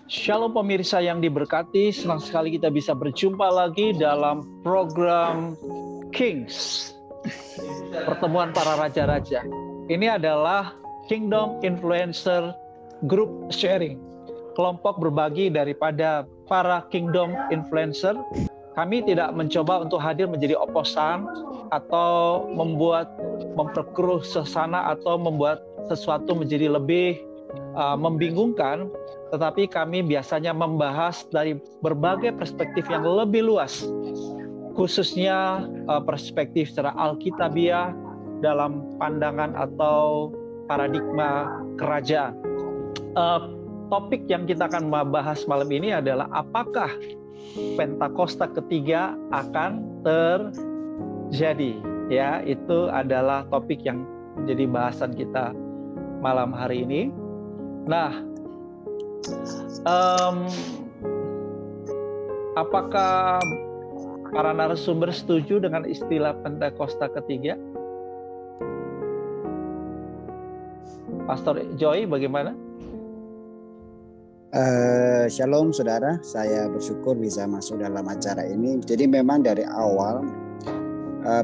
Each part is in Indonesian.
Shalom pemirsa yang diberkati, senang sekali kita bisa berjumpa lagi dalam program Kings, pertemuan para raja-raja. Ini adalah Kingdom Influencer Group Sharing, kelompok berbagi daripada para Kingdom Influencer. Kami tidak mencoba untuk hadir menjadi oposan atau memperkeruh suasana atau membuat sesuatu menjadi lebih membingungkan, tetapi kami biasanya membahas dari berbagai perspektif yang lebih luas, khususnya perspektif secara alkitabiah dalam pandangan atau paradigma kerajaan. Topik yang kita akan bahas malam ini adalah apakah Pentakosta ketiga akan terjadi. Ya, itu adalah topik yang menjadi bahasan kita malam hari ini. Nah, apakah para narasumber setuju dengan istilah Pentakosta ketiga? Pastor Joy, bagaimana? Shalom saudara, saya bersyukur bisa masuk dalam acara ini. Jadi memang dari awal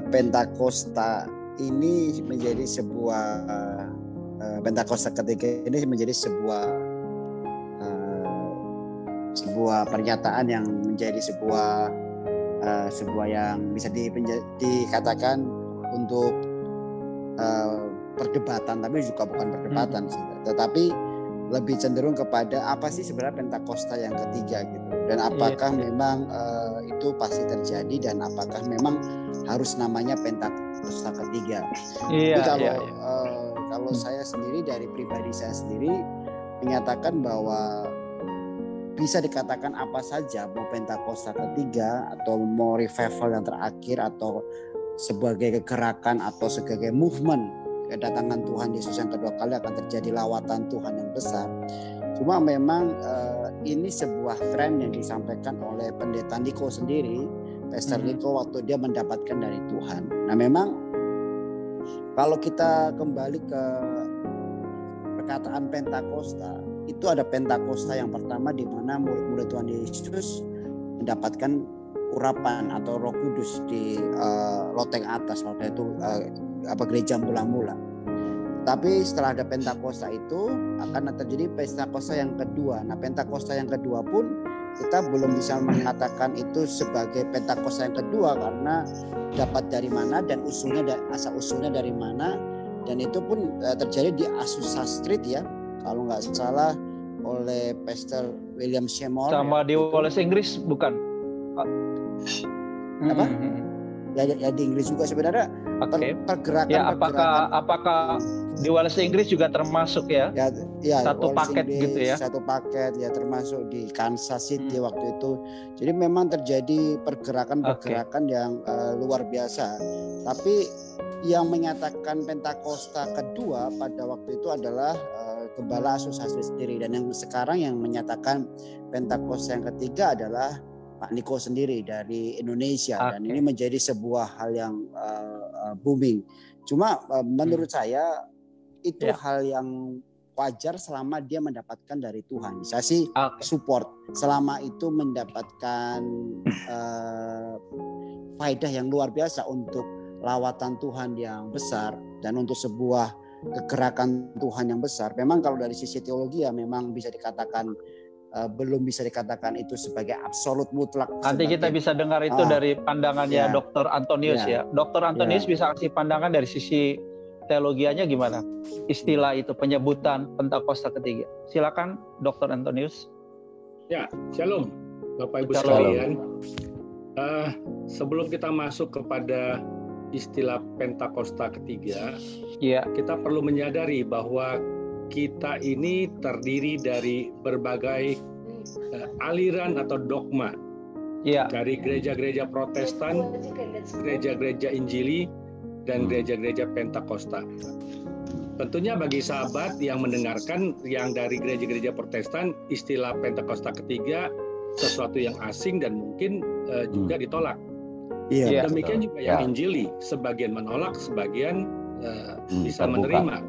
Pentakosta ini menjadi sebuah Pentakosta ketiga ini menjadi sebuah pernyataan yang menjadi sebuah yang bisa dikatakan untuk perdebatan, tapi juga bukan perdebatan, tetapi lebih cenderung kepada apa sih sebenarnya Pentakosta yang ketiga gitu, dan apakah memang itu pasti terjadi, dan apakah memang harus namanya Pentakosta ketiga. Jadi kalau saya sendiri, dari pribadi saya sendiri, menyatakan bahwa bisa dikatakan apa saja, mau Pentakosta ketiga atau mau revival yang terakhir atau sebagai gerakan atau sebagai movement kedatangan Tuhan Yesus yang kedua kali akan terjadi lawatan Tuhan yang besar. Cuma memang ini sebuah tren yang disampaikan oleh pendeta Niko sendiri, Pastor Niko, waktu dia mendapatkan dari Tuhan. Nah memang kalau kita kembali ke perkataan Pentakosta, itu ada Pentakosta yang pertama di mana murid-murid Tuhan Yesus mendapatkan urapan atau Roh Kudus di loteng atas, waktu itu gereja mula-mula. Tapi setelah ada Pentakosta itu akan terjadi Pentakosta yang kedua. Nah, Pentakosta yang kedua pun kita belum bisa mengatakan itu sebagai Pentakosta yang kedua karena dapat dari mana dan asal usulnya dari mana, dan itu pun terjadi di Azusa Street ya, kalau nggak salah, oleh Pastor William Seymour. Sama di Wales Inggris bukan? Apa? Ya di Inggris juga sebenarnya. Pergerakan. Ya, apakah di Wales Inggris juga termasuk ya? Ya satu paket Inggris, gitu ya? Satu paket ya, termasuk di Kansas City waktu itu. Jadi memang terjadi pergerakan yang luar biasa. Tapi yang menyatakan Pentakosta kedua pada waktu itu adalah Gembala Azusa Street sendiri, dan yang sekarang yang menyatakan Pentakosta yang ketiga adalah Pak Niko sendiri dari Indonesia. Dan ini menjadi sebuah hal yang booming. Cuma menurut saya itu hal yang wajar selama dia mendapatkan dari Tuhan. Saya sih support selama itu mendapatkan faedah yang luar biasa untuk lawatan Tuhan yang besar dan untuk sebuah kegerakan Tuhan yang besar. Memang kalau dari sisi teologi ya memang bisa dikatakan belum bisa dikatakan itu sebagai absolut mutlak. Nanti kita bisa dengar itu dari pandangannya Dr. Antonius ya. Dr. Antonius bisa kasih pandangan dari sisi teologianya gimana? Istilah itu, penyebutan Pentakosta ketiga. Silakan Dr. Antonius. Ya, shalom Bapak Ibu sekalian. Sebelum kita masuk kepada istilah Pentakosta ketiga, kita perlu menyadari bahwa kita ini terdiri dari berbagai aliran atau dogma, dari gereja-gereja Protestan, gereja-gereja Injili, dan gereja-gereja Pentakosta. Tentunya bagi sahabat yang mendengarkan yang dari gereja-gereja Protestan, istilah Pentakosta ketiga sesuatu yang asing dan mungkin juga ditolak. Demikian juga yang Injili, sebagian menolak, sebagian bisa menerima.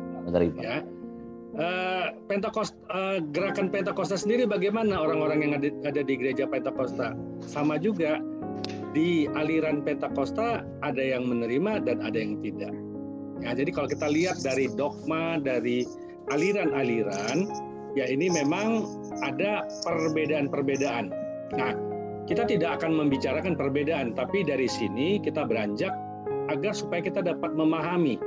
Ya. Gerakan Pentakosta sendiri bagaimana orang-orang yang ada di gereja Pentakosta? Sama juga, di aliran Pentakosta ada yang menerima dan ada yang tidak. Ya, jadi kalau kita lihat dari dogma, dari aliran-aliran, ya ini memang ada perbedaan-perbedaan. Nah, kita tidak akan membicarakan perbedaan, tapi dari sini kita beranjak agar supaya kita dapat memahami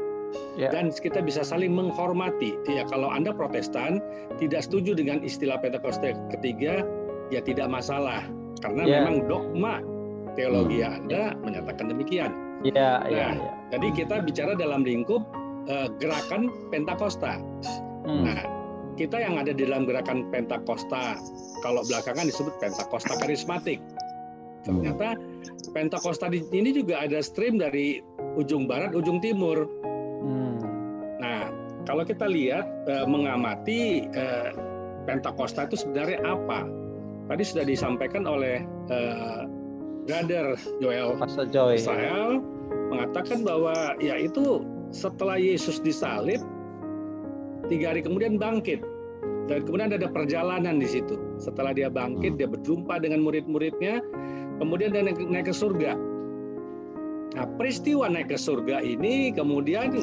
dan kita bisa saling menghormati. Ya, kalau Anda Protestan tidak setuju dengan istilah Pentakosta ketiga, ya tidak masalah, karena memang dogma teologi Anda menyatakan demikian. Jadi kita bicara dalam lingkup gerakan Pentakosta. Nah, kita yang ada di dalam gerakan Pentakosta, kalau belakangan disebut Pentakosta karismatik. Ternyata Pentakosta ini juga ada stream dari ujung barat, ujung timur. Nah, kalau kita lihat mengamati Pentakosta itu sebenarnya apa? Tadi sudah disampaikan oleh Brother Joel Israel mengatakan bahwa ya itu setelah Yesus disalib 3 hari kemudian bangkit, dan kemudian ada perjalanan di situ. Setelah dia bangkit, dia berjumpa dengan murid-muridnya, kemudian dia naik ke surga. Nah, peristiwa naik ke surga ini kemudian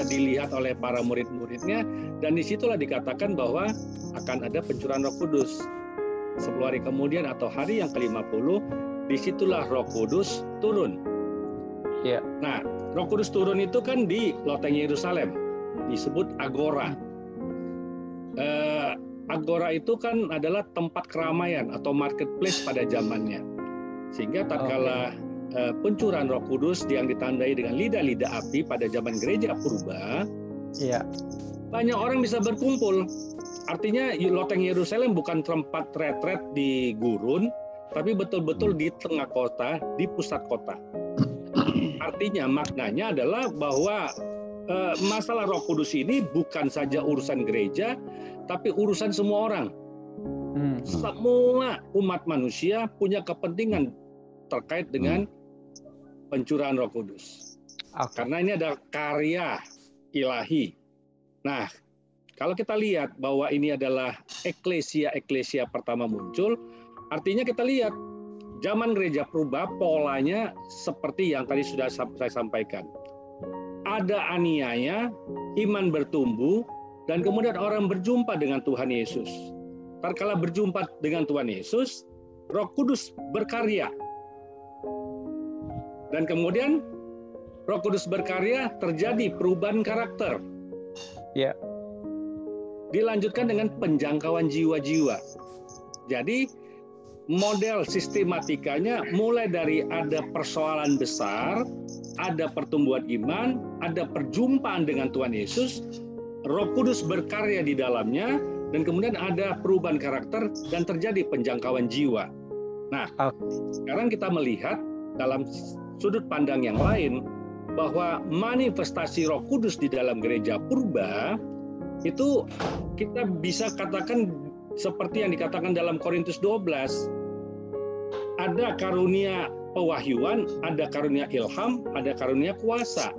dilihat oleh para murid-muridnya, dan disitulah dikatakan bahwa akan ada pencurahan Roh Kudus. 10 hari kemudian atau hari yang ke-50, disitulah Roh Kudus turun. Nah, Roh Kudus turun itu kan di loteng Yerusalem, disebut Agora. Agora itu kan adalah tempat keramaian atau marketplace pada zamannya. Sehingga tatkala pencurahan Roh Kudus yang ditandai dengan lidah-lidah api pada zaman gereja purba, banyak orang bisa berkumpul. Artinya loteng Yerusalem bukan tempat retret di gurun, tapi betul-betul di tengah kota, di pusat kota. Artinya maknanya adalah bahwa masalah Roh Kudus ini bukan saja urusan gereja, tapi urusan semua orang. Semua umat manusia punya kepentingan terkait dengan pencurahan Roh Kudus. Karena ini ada karya ilahi. Nah, kalau kita lihat bahwa ini adalah eklesia pertama muncul, artinya kita lihat zaman gereja purba polanya seperti yang tadi sudah saya sampaikan. Ada aniaya, iman bertumbuh, dan kemudian orang berjumpa dengan Tuhan Yesus. Tatkala berjumpa dengan Tuhan Yesus, Roh Kudus berkarya. Dan kemudian Roh Kudus berkarya, terjadi perubahan karakter. Dilanjutkan dengan penjangkauan jiwa-jiwa. Jadi model sistematikanya mulai dari ada persoalan besar, ada pertumbuhan iman, ada perjumpaan dengan Tuhan Yesus, Roh Kudus berkarya di dalamnya, dan kemudian ada perubahan karakter dan terjadi penjangkauan jiwa. Nah, sekarang kita melihat dalam sudut pandang yang lain bahwa manifestasi Roh Kudus di dalam gereja purba itu kita bisa katakan seperti yang dikatakan dalam Korintus 12. Ada karunia pewahyuan, ada karunia ilham, ada karunia kuasa.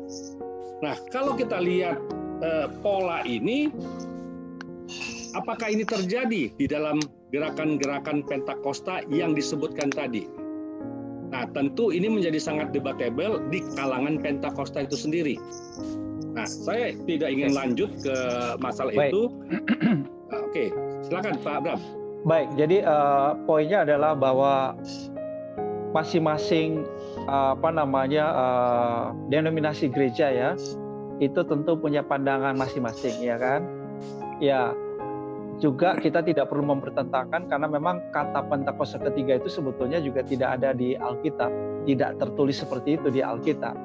Nah, kalau kita lihat pola ini, apakah ini terjadi di dalam gerakan-gerakan Pentakosta yang disebutkan tadi? Nah, tentu ini menjadi sangat debatable di kalangan Pentakosta itu sendiri. Nah, saya tidak ingin lanjut ke masalah itu. Oke, silakan Pak Abram. Baik, jadi poinnya adalah bahwa masing-masing denominasi gereja ya, itu tentu punya pandangan masing-masing, ya kan? Ya, juga kita tidak perlu mempertentangkan karena memang kata Pentakosta ketiga itu sebetulnya juga tidak ada di Alkitab, tidak tertulis seperti itu di Alkitab,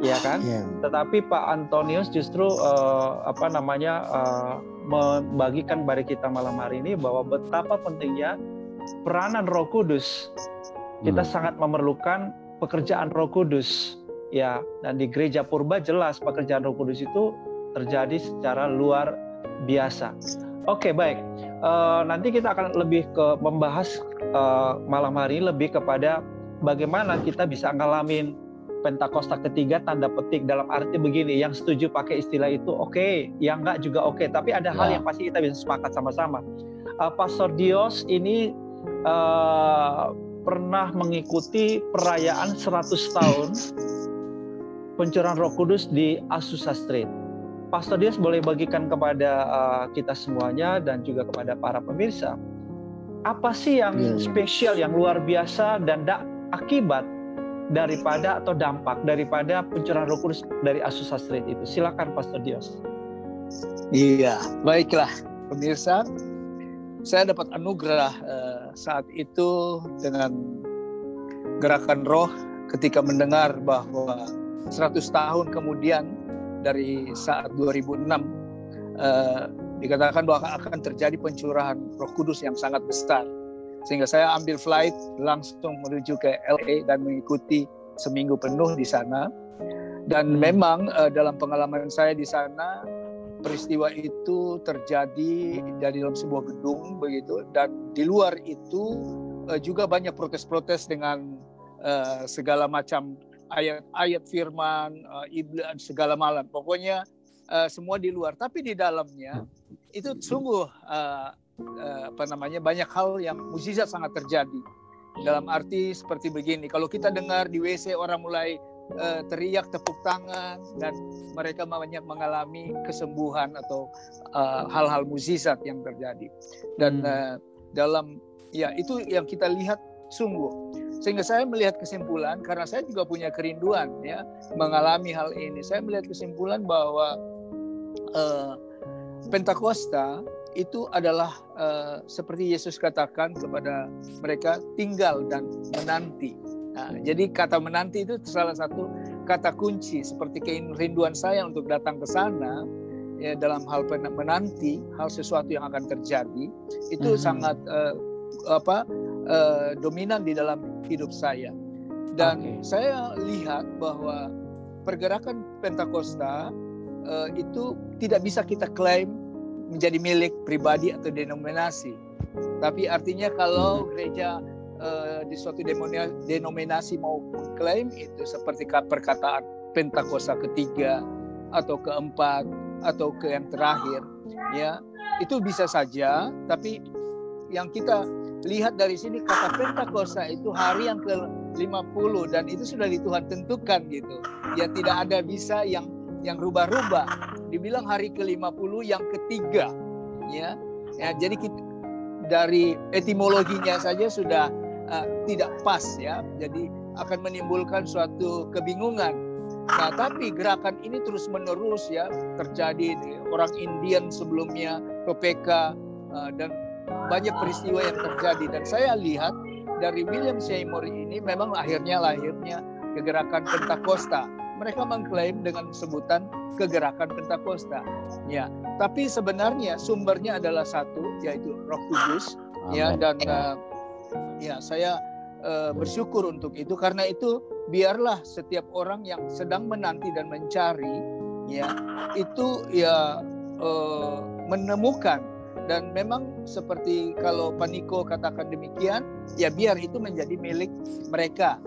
ya kan? Tetapi Pak Antonius justru membagikan kepada kita malam hari ini bahwa betapa pentingnya peranan Roh Kudus. Kita sangat memerlukan pekerjaan Roh Kudus, ya. Dan di gereja purba jelas pekerjaan Roh Kudus itu terjadi secara luar biasa. Oke, baik. Nanti kita akan lebih membahas malam hari lebih kepada bagaimana kita bisa ngalamin Pentakosta ketiga tanda petik, dalam arti begini, yang setuju pakai istilah itu oke, yang enggak juga oke, tapi ada hal yang pasti kita bisa sepakat sama-sama. Pastor Dios ini pernah mengikuti perayaan 100 tahun pencurahan Roh Kudus di Azusa Street. Pastor Dios boleh bagikan kepada kita semuanya dan juga kepada para pemirsa, apa sih yang spesial, yang luar biasa dan akibat daripada atau dampak daripada pencurahan Roh Kudus dari Azusa Street itu? Silakan Pastor Dios. Iya, baiklah pemirsa, saya dapat anugerah saat itu dengan gerakan roh ketika mendengar bahwa 100 tahun kemudian dari saat 2006 dikatakan bahwa akan terjadi pencurahan Roh Kudus yang sangat besar. Sehingga saya ambil flight langsung menuju ke LA dan mengikuti seminggu penuh di sana. Dan memang dalam pengalaman saya di sana, peristiwa itu terjadi dari dalam sebuah gedung begitu, dan di luar itu juga banyak protes-protes dengan segala macam ayat-ayat firman, iblis segala malam. Pokoknya semua di luar, tapi di dalamnya itu sungguh banyak hal yang mukjizat sangat terjadi. Dalam arti seperti begini, kalau kita dengar di WC orang mulai teriak tepuk tangan, dan mereka banyak mengalami kesembuhan atau hal-hal mukjizat yang terjadi. Dan dalam itu yang kita lihat sungguh. Sehingga saya melihat kesimpulan, karena saya juga punya kerinduan mengalami hal ini. Saya melihat kesimpulan bahwa Pentakosta itu adalah seperti Yesus katakan kepada mereka, tinggal dan menanti. Nah, jadi kata menanti itu salah satu kata kunci, seperti kerinduan saya untuk datang ke sana dalam hal menanti hal sesuatu yang akan terjadi, itu sangat dominan di dalam hidup saya. Dan saya lihat bahwa pergerakan Pentakosta itu tidak bisa kita klaim menjadi milik pribadi atau denominasi. Tapi artinya kalau gereja di suatu denominasi mau mengklaim itu seperti perkataan Pentakosta ketiga atau keempat atau ke yang terakhir, itu bisa saja. Tapi yang kita lihat dari sini, kata Pentakosta itu hari yang ke-50, dan itu sudah di Tuhan tentukan gitu. Ya, tidak ada bisa yang rubah-rubah. Dibilang hari ke-50 yang ketiga, jadi dari etimologinya saja sudah tidak pas, jadi akan menimbulkan suatu kebingungan. Nah, tapi gerakan ini terus menerus terjadi. Orang Indian sebelumnya PPK dan banyak peristiwa yang terjadi. Dan saya lihat dari William Seymour ini memang lahirnya kegerakan Pentakosta. Mereka mengklaim dengan sebutan kegerakan Pentakosta. Tapi sebenarnya sumbernya adalah satu, yaitu Roh Kudus. Dan saya bersyukur untuk itu. Karena itu biarlah setiap orang yang sedang menanti dan mencari, itu menemukan. Dan memang seperti kalau Pak Niko katakan demikian, biar itu menjadi milik mereka,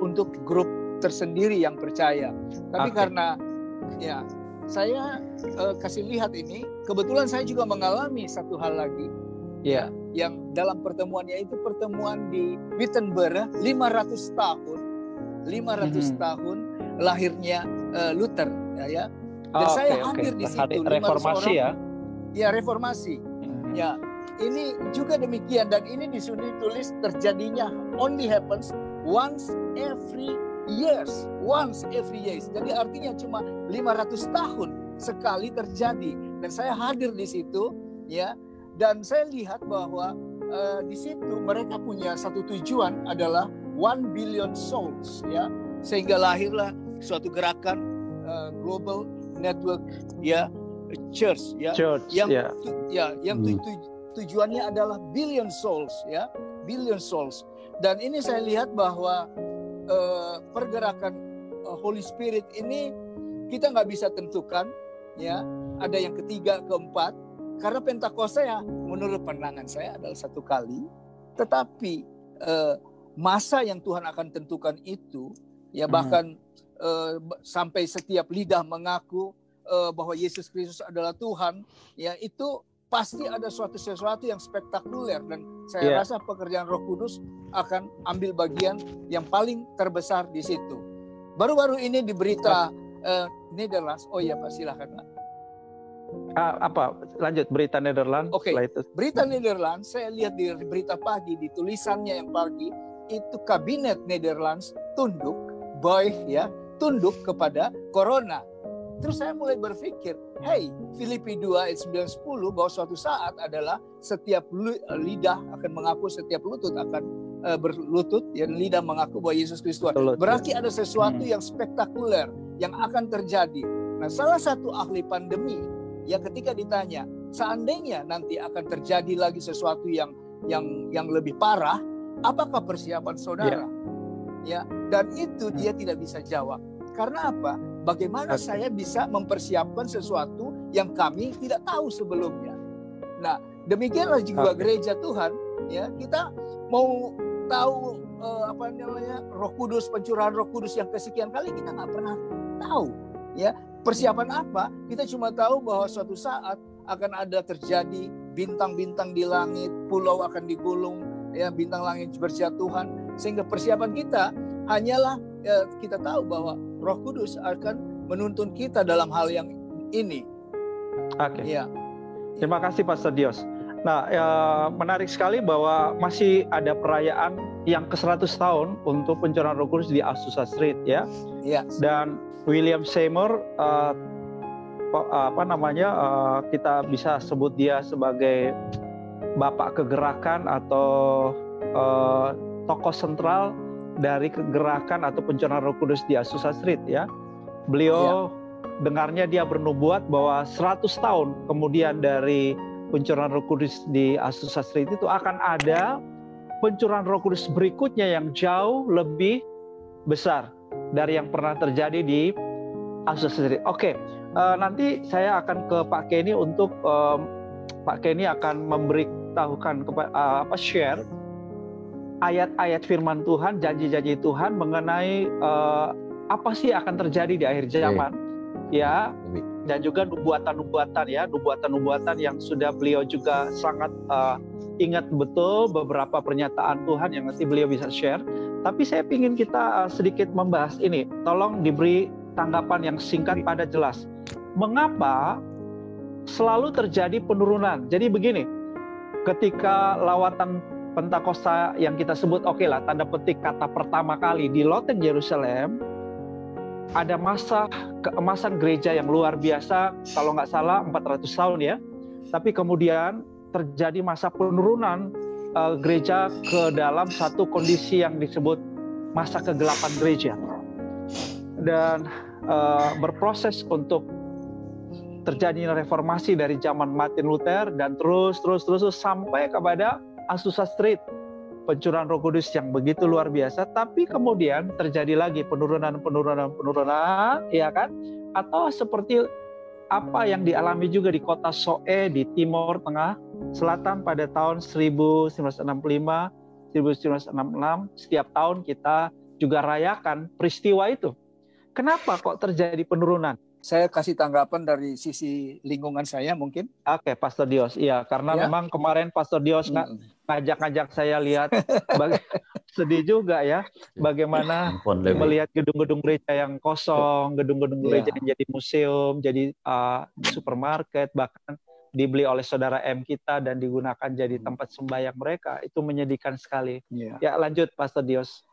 untuk grup tersendiri yang percaya. Tapi karena saya kasih lihat ini, kebetulan saya juga mengalami satu hal lagi, yang dalam pertemuannya itu pertemuan di Wittenberg, 500 tahun lahirnya Luther, dan saya hadir di situ. Reformasi reformasi. Ini juga demikian, dan ini ditulis terjadinya only happens once every years. Jadi artinya cuma 500 tahun sekali terjadi, dan saya hadir di situ, dan saya lihat bahwa di situ mereka punya satu tujuan, adalah 1 billion souls, sehingga lahirlah suatu gerakan global network, church, yang tujuannya adalah billion souls, billion souls. Dan ini saya lihat bahwa pergerakan Holy Spirit ini kita nggak bisa tentukan, ada yang ketiga, keempat, karena Pentakosta menurut pandangan saya adalah satu kali. Tetapi masa yang Tuhan akan tentukan itu ya bahkan sampai setiap lidah mengaku bahwa Yesus Kristus adalah Tuhan, ya itu pasti ada sesuatu yang spektakuler, dan saya rasa pekerjaan Roh Kudus akan ambil bagian yang paling terbesar di situ. Baru-baru ini di berita Netherlands, oh iya Pak, silakan Pak. Apa lanjut berita Netherlands? Oke, berita Netherlands saya lihat di berita pagi, di tulisannya yang pagi itu kabinet Netherlands tunduk tunduk kepada corona. Terus saya mulai berpikir, Filipi 2 ayat 9-10 bahwa suatu saat adalah setiap lidah akan mengaku, setiap lutut akan berlutut, dan lidah mengaku bahwa Yesus Kristus Tuhan. Berarti ada sesuatu yang spektakuler yang akan terjadi. Nah, salah satu ahli pandemi yang ketika ditanya, seandainya nanti akan terjadi lagi sesuatu yang lebih parah, apakah persiapan saudara? Ya, dan itu dia tidak bisa jawab. Karena apa? Bagaimana saya bisa mempersiapkan sesuatu yang kami tidak tahu sebelumnya? Nah, demikianlah juga gereja Tuhan. Ya, kita mau tahu Roh Kudus, pencurahan Roh Kudus yang kesekian kali, kita nggak pernah tahu. Ya, persiapan apa? Kita cuma tahu bahwa suatu saat akan ada terjadi bintang-bintang di langit, pulau akan digulung, ya, bintang langit berjatuhan. Sehingga persiapan kita hanyalah kita tahu bahwa Roh Kudus akan menuntun kita dalam hal yang ini. Oke. Ya. Terima kasih Pastor Dios. Nah, menarik sekali bahwa masih ada perayaan yang ke-100 tahun untuk pencurahan Roh Kudus di Azusa Street, ya. Yes. Dan William Seymour, kita bisa sebut dia sebagai bapak kegerakan atau tokoh sentral dari kegerakan atau pencurahan Roh Kudus di Azusa Street, ya. Beliau dengarnya dia bernubuat bahwa 100 tahun kemudian dari pencurahan Roh Kudus di Azusa Street itu akan ada pencurahan Roh Kudus berikutnya yang jauh lebih besar dari yang pernah terjadi di Azusa Street. Oke, nanti saya akan ke Pak Kenny untuk Pak Kenny akan memberitahukan share ayat-ayat firman Tuhan, janji-janji Tuhan mengenai apa sih akan terjadi di akhir zaman, ya, dan juga nubuatan-nubuatan yang sudah beliau juga sangat ingat betul beberapa pernyataan Tuhan yang nanti beliau bisa share. Tapi saya ingin kita sedikit membahas ini. Tolong diberi tanggapan yang singkat pada jelas. Mengapa selalu terjadi penurunan? Jadi begini, ketika lawatan Pentakosta yang kita sebut tanda petik kata pertama kali di Loteng Yerusalem, ada masa keemasan gereja yang luar biasa, kalau nggak salah 400 tahun ya. Tapi kemudian terjadi masa penurunan gereja ke dalam satu kondisi yang disebut masa kegelapan gereja, dan berproses untuk terjadinya reformasi dari zaman Martin Luther dan terus sampai kepada Azusa Street, pencurahan Roh Kudus yang begitu luar biasa. Tapi kemudian terjadi lagi penurunan, ya kan? Atau seperti apa yang dialami juga di kota Soe di Timur Tengah Selatan pada tahun 1965, 1966. Setiap tahun kita juga rayakan peristiwa itu. Kenapa kok terjadi penurunan? Saya kasih tanggapan dari sisi lingkungan saya mungkin. Oke, Pastor Dios. Iya, karena memang kemarin Pastor Dios ngajak saya lihat, sedih juga ya, bagaimana melihat gedung-gedung gereja yang kosong, gedung-gedung gereja yang jadi museum, jadi supermarket, bahkan dibeli oleh saudara M kita dan digunakan jadi tempat sembahyang mereka. Itu menyedihkan sekali. Ya, lanjut Pastor Dios.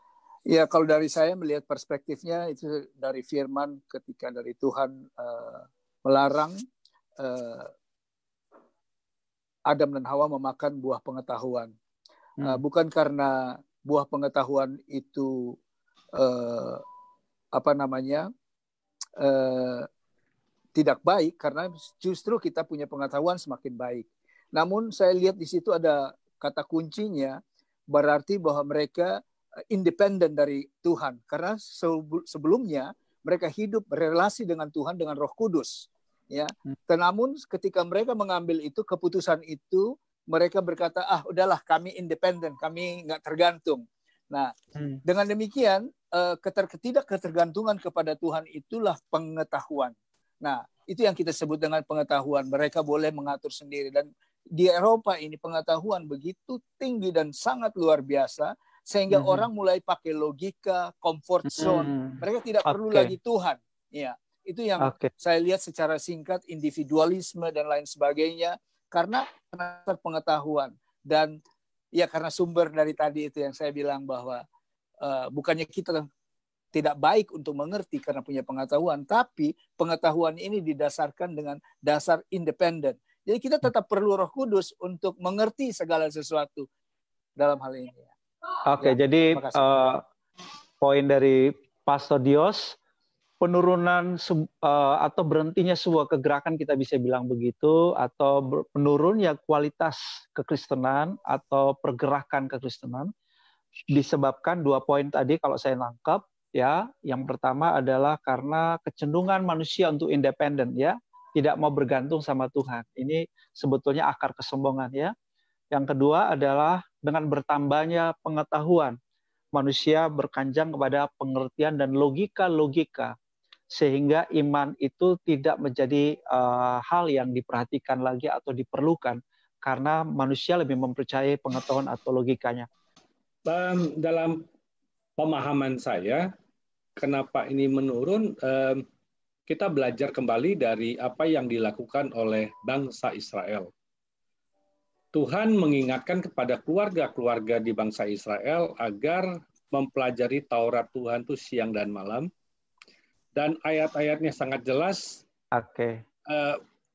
Ya, kalau dari saya melihat perspektifnya itu dari firman ketika dari Tuhan melarang Adam dan Hawa memakan buah pengetahuan. Bukan karena buah pengetahuan itu tidak baik, karena justru kita punya pengetahuan semakin baik. Namun saya lihat di situ ada kata kuncinya, berarti bahwa mereka independen dari Tuhan, karena sebelumnya mereka hidup berelasi dengan Tuhan dengan Roh Kudus, ya. Namun ketika mereka mengambil itu keputusan itu, mereka berkata, udahlah kami independen, kami nggak tergantung. Nah, dengan demikian ketidakketergantungan kepada Tuhan itulah pengetahuan. Nah, itu yang kita sebut dengan pengetahuan. Mereka boleh mengatur sendiri. Dan di Eropa ini pengetahuan begitu tinggi dan sangat luar biasa, sehingga orang mulai pakai logika, comfort zone. Mereka tidak perlu lagi Tuhan. Ya, itu yang saya lihat secara singkat, individualisme dan lain sebagainya, karena pengetahuan. Dan ya karena sumber dari tadi itu yang saya bilang bahwa bukannya kita tidak baik untuk mengerti karena punya pengetahuan, tapi pengetahuan ini didasarkan dengan dasar independen. Jadi kita tetap perlu Roh Kudus untuk mengerti segala sesuatu dalam hal ini. Oke, jadi poin dari Pastor Dios, penurunan atau berhentinya sebuah kegerakan, kita bisa bilang begitu, atau menurunnya kualitas kekristenan atau pergerakan kekristenan disebabkan dua poin tadi kalau saya nangkap, ya. Yang pertama adalah karena kecenderungan manusia untuk independen, ya, tidak mau bergantung sama Tuhan. Ini sebetulnya akar kesombongan, ya. Yang kedua adalah dengan bertambahnya pengetahuan, manusia berkanjang kepada pengertian dan logika-logika, sehingga iman itu tidak menjadi hal yang diperhatikan lagi atau diperlukan, karena manusia lebih mempercayai pengetahuan atau logikanya. Dalam pemahaman saya, kenapa ini menurun, kita belajar kembali dari apa yang dilakukan oleh bangsa Israel. Tuhan mengingatkan kepada keluarga-keluarga di bangsa Israel agar mempelajari Taurat Tuhan itu siang dan malam. Dan ayat-ayatnya sangat jelas.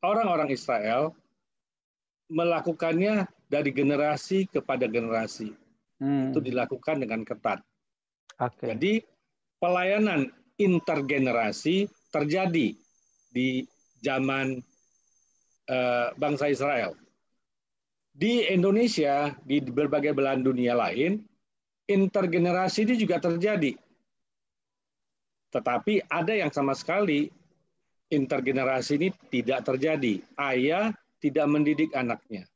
Orang-orang Israel melakukannya dari generasi kepada generasi. Itu dilakukan dengan ketat. Jadi pelayanan intergenerasi terjadi di zaman bangsa Israel. Di Indonesia, di berbagai belahan dunia lain, intergenerasi ini juga terjadi. Tetapi ada yang sama sekali intergenerasi ini tidak terjadi. Ayah tidak mendidik anaknya.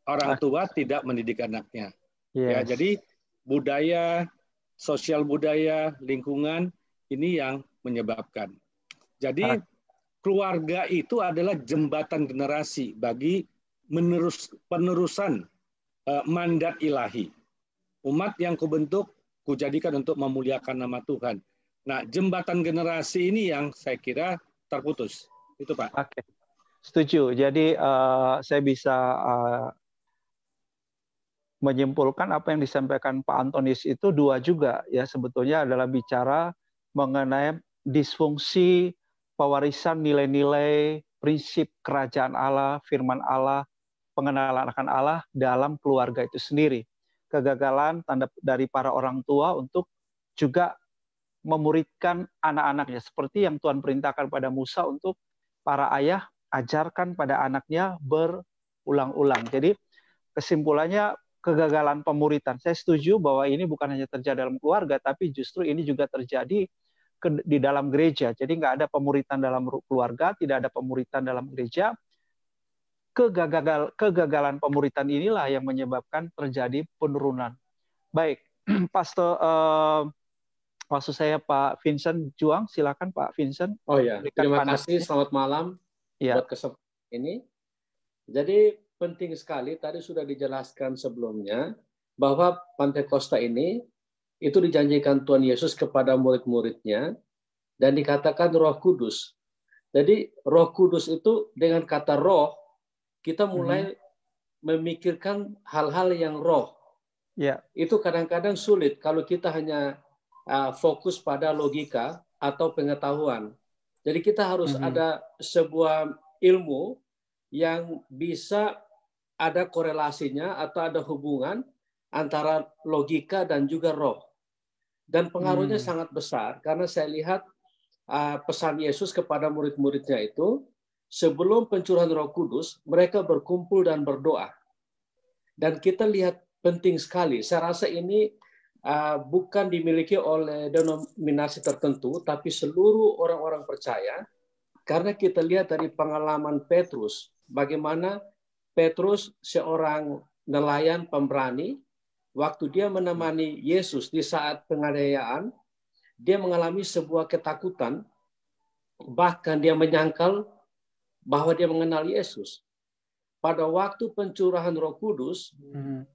Orang tua tidak mendidik anaknya. Ya, jadi budaya, sosial budaya, lingkungan ini yang menyebabkan. Jadi keluarga itu adalah jembatan generasi bagi penerusan mandat ilahi. Umat yang kubentuk, kujadikan untuk memuliakan nama Tuhan. Nah, jembatan generasi ini yang saya kira terputus. Itu, Pak. Setuju. Jadi saya bisa menyimpulkan apa yang disampaikan Pak Antonius itu dua juga, ya, sebetulnya adalah bicara mengenai disfungsi pewarisan nilai-nilai prinsip kerajaan Allah, firman Allah, pengenalan akan Allah dalam keluarga itu sendiri. Kegagalan dari para orang tua untuk juga memuridkan anak-anaknya, seperti yang Tuhan perintahkan pada Musa untuk para ayah ajarkan pada anaknya berulang-ulang. Jadi kesimpulannya kegagalan pemuritan. Saya setuju bahwa ini bukan hanya terjadi dalam keluarga, tapi justru ini juga terjadi di dalam gereja. Jadi nggak ada pemuritan dalam keluarga, tidak ada pemuritan dalam gereja. Kegagalan pemuritan inilah yang menyebabkan terjadi penurunan. Baik, Pastor, maksud saya Pak Vincent Juang, silakan Pak Vincent. Oh ya, terima kasih. Selamat malam buat kesempatan ini. Jadi penting sekali, tadi sudah dijelaskan sebelumnya, bahwa Pantekosta ini itu dijanjikan Tuhan Yesus kepada murid-muridnya, dan dikatakan Roh Kudus. Jadi Roh Kudus itu, dengan kata roh, kita mulai memikirkan hal-hal yang roh. Itu kadang-kadang sulit kalau kita hanya fokus pada logika atau pengetahuan. Jadi kita harus ada sebuah ilmu yang bisa ada korelasinya atau ada hubungan antara logika dan juga roh. Dan pengaruhnya sangat besar, karena saya lihat pesan Yesus kepada murid-muridnya itu, sebelum pencurahan Roh Kudus, mereka berkumpul dan berdoa. Dan kita lihat penting sekali, saya rasa ini bukan dimiliki oleh denominasi tertentu, tapi seluruh orang-orang percaya, karena kita lihat dari pengalaman Petrus, bagaimana Petrus seorang nelayan pemberani waktu dia menemani Yesus di saat penganiayaan, dia mengalami sebuah ketakutan, bahkan dia menyangkal bahwa dia mengenal Yesus. Pada waktu pencurahan Roh Kudus,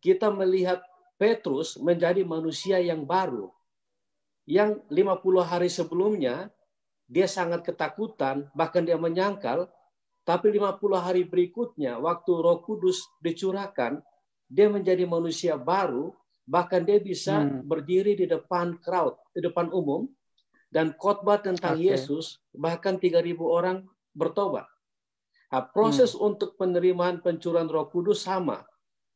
kita melihat Petrus menjadi manusia yang baru. Yang 50 hari sebelumnya, dia sangat ketakutan, bahkan dia menyangkal, tapi 50 hari berikutnya, waktu Roh Kudus dicurahkan, dia menjadi manusia baru, bahkan dia bisa berdiri di depan crowd, di depan umum, dan khotbah tentang Yesus, bahkan 3.000 orang bertobat. Nah, proses untuk penerimaan pencurahan Roh Kudus sama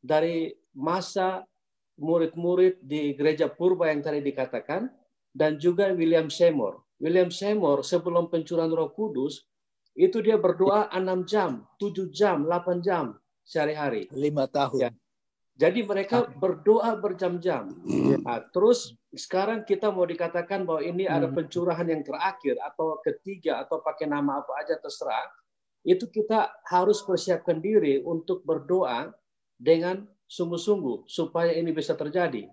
dari masa murid-murid di gereja purba yang tadi dikatakan, dan juga William Seymour. William Seymour sebelum pencurahan Roh Kudus, itu dia berdoa 6 jam, 7 jam, 8 jam sehari-hari. 5 tahun. Ya. Jadi mereka berdoa berjam-jam. Nah, terus sekarang kita mau dikatakan bahwa ini ada pencurahan yang terakhir atau ketiga atau pakai nama apa aja terserah. Itu kita harus persiapkan diri untuk berdoa dengan sungguh-sungguh supaya ini bisa terjadi.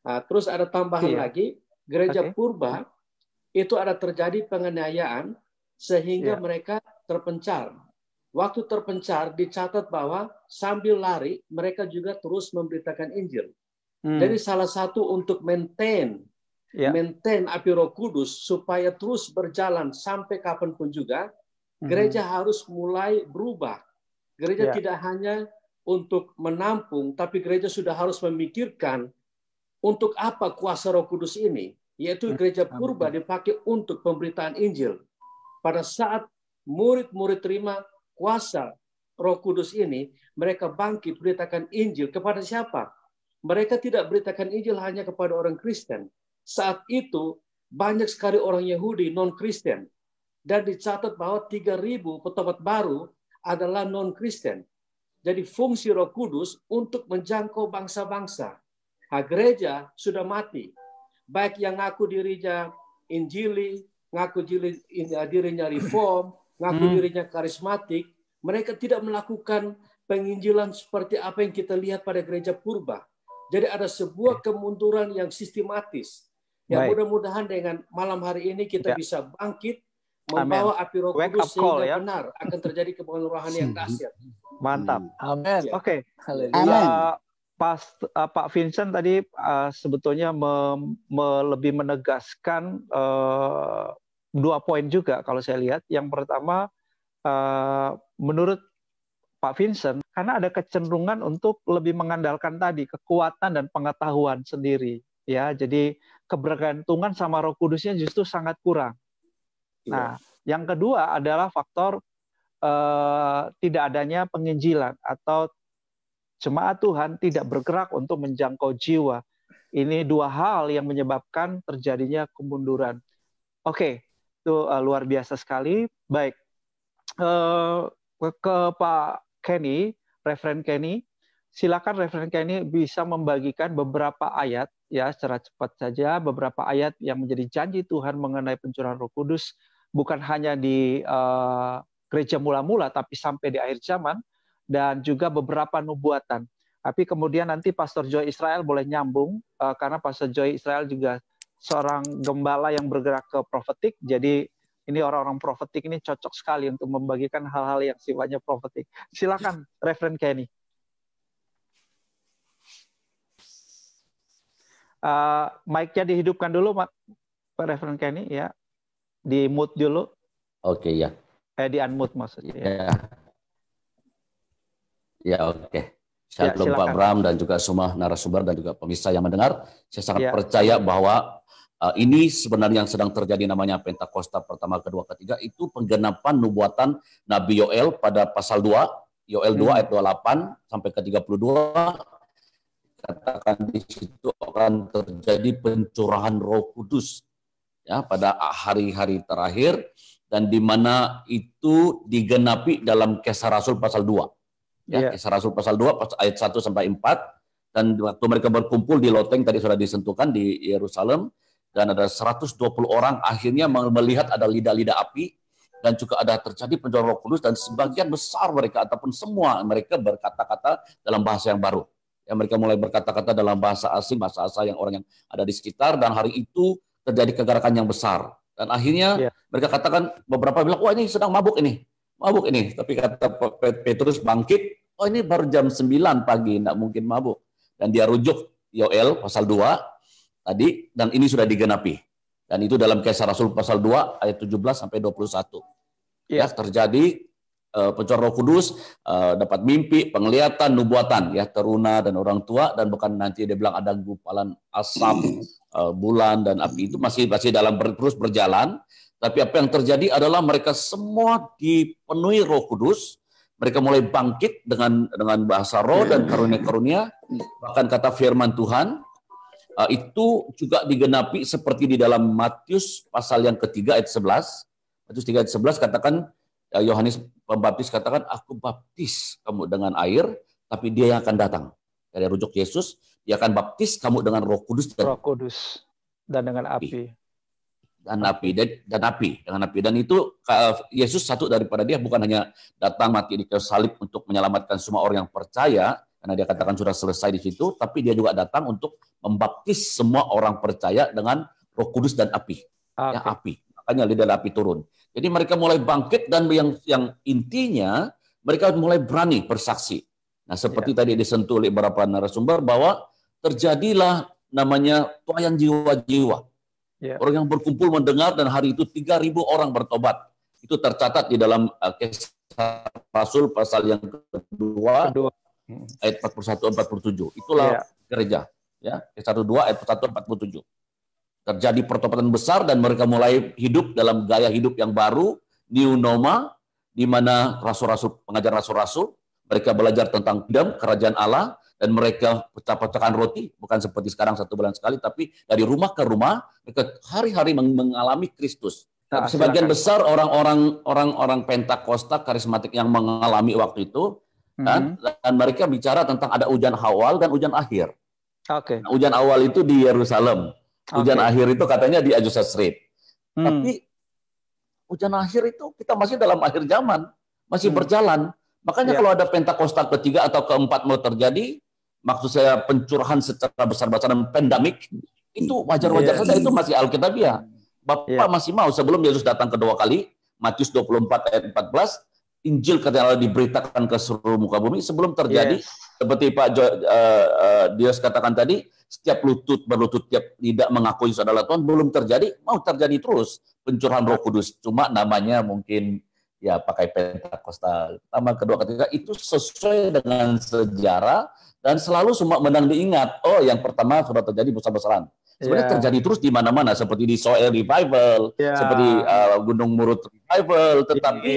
Nah, terus ada tambahan lagi, gereja purba itu ada terjadi penganiayaan sehingga mereka terpencar. Waktu terpencar dicatat bahwa sambil lari mereka juga terus memberitakan Injil. Jadi salah satu untuk maintain api Roh Kudus supaya terus berjalan sampai kapanpun juga, gereja harus mulai berubah. Gereja tidak hanya untuk menampung, tapi gereja sudah harus memikirkan untuk apa kuasa Roh Kudus ini, yaitu gereja purba dipakai untuk pemberitaan Injil. Pada saat murid-murid terima kuasa Roh Kudus ini, mereka bangkit beritakan Injil kepada siapa? Mereka tidak beritakan Injil hanya kepada orang Kristen. Saat itu banyak sekali orang Yahudi non-Kristen, dan dicatat bahwa 3.000 petobat baru adalah non-Kristen. Jadi fungsi Roh Kudus untuk menjangkau bangsa-bangsa. Nah, gereja sudah mati. Baik yang ngaku dirinya Injili, ngaku dirinya Reform, ngaku dirinya karismatik, mereka tidak melakukan penginjilan seperti apa yang kita lihat pada gereja purba. Jadi ada sebuah kemunduran yang sistematis. Yang mudah-mudahan dengan malam hari ini kita bisa bangkit, membawa api Roh Kudus sehingga benar akan terjadi kebangkitan rohani yang dahsyat. Mantap. Amin. Oke. Pak Vincent tadi sebetulnya lebih menegaskan 2 poin juga kalau saya lihat. Yang pertama, menurut Pak Vincent, karena ada kecenderungan untuk lebih mengandalkan tadi kekuatan dan pengetahuan sendiri, ya. Jadi kebergantungan sama Roh Kudusnya justru sangat kurang. Nah, yang kedua adalah faktor tidak adanya penginjilan atau jemaat Tuhan tidak bergerak untuk menjangkau jiwa. Ini 2 hal yang menyebabkan terjadinya kemunduran. Oke, itu luar biasa sekali. Baik, ke Pak Kenny, Reverend Kenny, silakan Reverend Kenny bisa membagikan beberapa ayat, ya secara cepat saja, beberapa ayat yang menjadi janji Tuhan mengenai pencurahan Roh Kudus, bukan hanya di gereja mula-mula, tapi sampai di akhir zaman, dan juga beberapa nubuatan. Tapi kemudian nanti Pastor Joy Israel boleh nyambung, karena Pastor Joy Israel juga seorang gembala yang bergerak ke profetik, jadi ini orang-orang profetik ini cocok sekali untuk membagikan hal-hal yang sifatnya profetik. Silakan, Reverend Kenny. Mic-nya dihidupkan dulu, Pak Reverend Kenny, ya. Di-mute dulu. Oke, ya. Di-unmute maksudnya. Ya, ya oke. Shalom Pak Bram dan juga semua narasumber dan juga pemirsa yang mendengar. Saya sangat percaya bahwa ini sebenarnya yang sedang terjadi namanya Pentakosta pertama, kedua, ketiga, itu penggenapan nubuatan Nabi Yoel pada pasal 2, Yoel 2 ayat 28 sampai ke 32. Katakan di situ akan terjadi pencurahan Roh Kudus ya pada hari-hari terakhir, dan di mana itu digenapi dalam Kisah Rasul pasal 2. Ya, Kisah Rasul pasal 2 ayat 1 sampai 4, dan waktu mereka berkumpul di loteng tadi sudah disentuhkan di Yerusalem, dan ada 120 orang akhirnya melihat ada lidah-lidah api, dan juga ada terjadi pencurahan Roh Kudus, dan sebagian besar mereka ataupun semua mereka berkata-kata dalam bahasa yang baru. Ya, mereka mulai berkata-kata dalam bahasa asing, bahasa yang orang yang ada di sekitar, dan hari itu terjadi kegerakan yang besar. Dan akhirnya mereka katakan, beberapa bilang, wah ini sedang mabuk ini. Tapi kata Petrus bangkit, oh ini baru jam 9 pagi, tidak mungkin mabuk. Dan dia rujuk Yoel pasal 2 tadi, dan ini sudah digenapi. Dan itu dalam Kisah Rasul pasal 2 ayat 17 sampai 21. Ya, terjadi pencurahan Roh Kudus, dapat mimpi, penglihatan, nubuatan, ya, teruna dan orang tua, dan bukan nanti dia bilang ada gumpalan asap, bulan dan api, itu masih dalam terus berjalan. Tapi apa yang terjadi adalah mereka semua dipenuhi Roh Kudus, mereka mulai bangkit dengan bahasa roh dan karunia-karunia, bahkan kata firman Tuhan itu juga digenapi seperti di dalam Matius pasal yang ketiga ayat 11. Matius 3 ayat 11 katakan, Yohanes Pembaptis katakan, aku baptis kamu dengan air, tapi dia yang akan datang. Dari rujuk Yesus, dia akan baptis kamu dengan Roh Kudus dan dengan api. Dan itu Yesus satu daripada dia bukan hanya datang mati di kayu salib untuk menyelamatkan semua orang yang percaya, karena dia katakan sudah selesai di situ, tapi dia juga datang untuk membaptis semua orang percaya dengan Roh Kudus dan api. Ya, api. Makanya lidah api turun. Jadi mereka mulai bangkit, dan yang intinya mereka mulai berani bersaksi. Nah, seperti tadi disentuh oleh beberapa narasumber bahwa terjadilah namanya tuaian jiwa-jiwa. Orang yang berkumpul mendengar, dan hari itu 3.000 orang bertobat. Itu tercatat di dalam Kisah Rasul pasal yang kedua ayat 41-47. Itulah gereja. Ya, Kisah 2 ayat 41-47. Terjadi pertobatan besar, dan mereka mulai hidup dalam gaya hidup yang baru, new normal, di mana rasul-rasul, pengajar rasul-rasul, mereka belajar tentang kingdom, kerajaan Allah, dan mereka pecah-pecahkan roti, bukan seperti sekarang 1 bulan sekali, tapi dari rumah ke rumah, mereka hari-hari mengalami Kristus. Sebagian besar orang-orang Pentakosta karismatik yang mengalami waktu itu, dan mereka bicara tentang ada ujian awal dan ujian akhir. Nah, ujian awal itu di Yerusalem. Ujian akhir itu katanya di Azusa Street. Tapi ujian akhir itu kita masih dalam akhir zaman, masih berjalan. Makanya kalau ada Pentakosta ketiga atau keempat mau terjadi, maksud saya pencurahan secara besar-besaran pandemik, itu wajar-wajar saja, itu masih Alkitabiah. Bapak masih mau sebelum Yesus datang kedua kali, Matius 24 ayat 14, Injil katanya diberitakan ke seluruh muka bumi sebelum terjadi, seperti Pak Dios katakan tadi, setiap lutut berlutut, tiap lidah mengakui Yesus adalah Tuhan, belum terjadi, mau terjadi terus pencurahan Roh Kudus. Cuma namanya mungkin ya pakai Pentakosta pertama, kedua, ketiga, itu sesuai dengan sejarah, dan selalu semua menang diingat. Oh, yang pertama sudah terjadi besar-besaran. Sebenarnya terjadi terus di mana-mana, seperti di Soel Revival, seperti Gunung Murut Revival, tetapi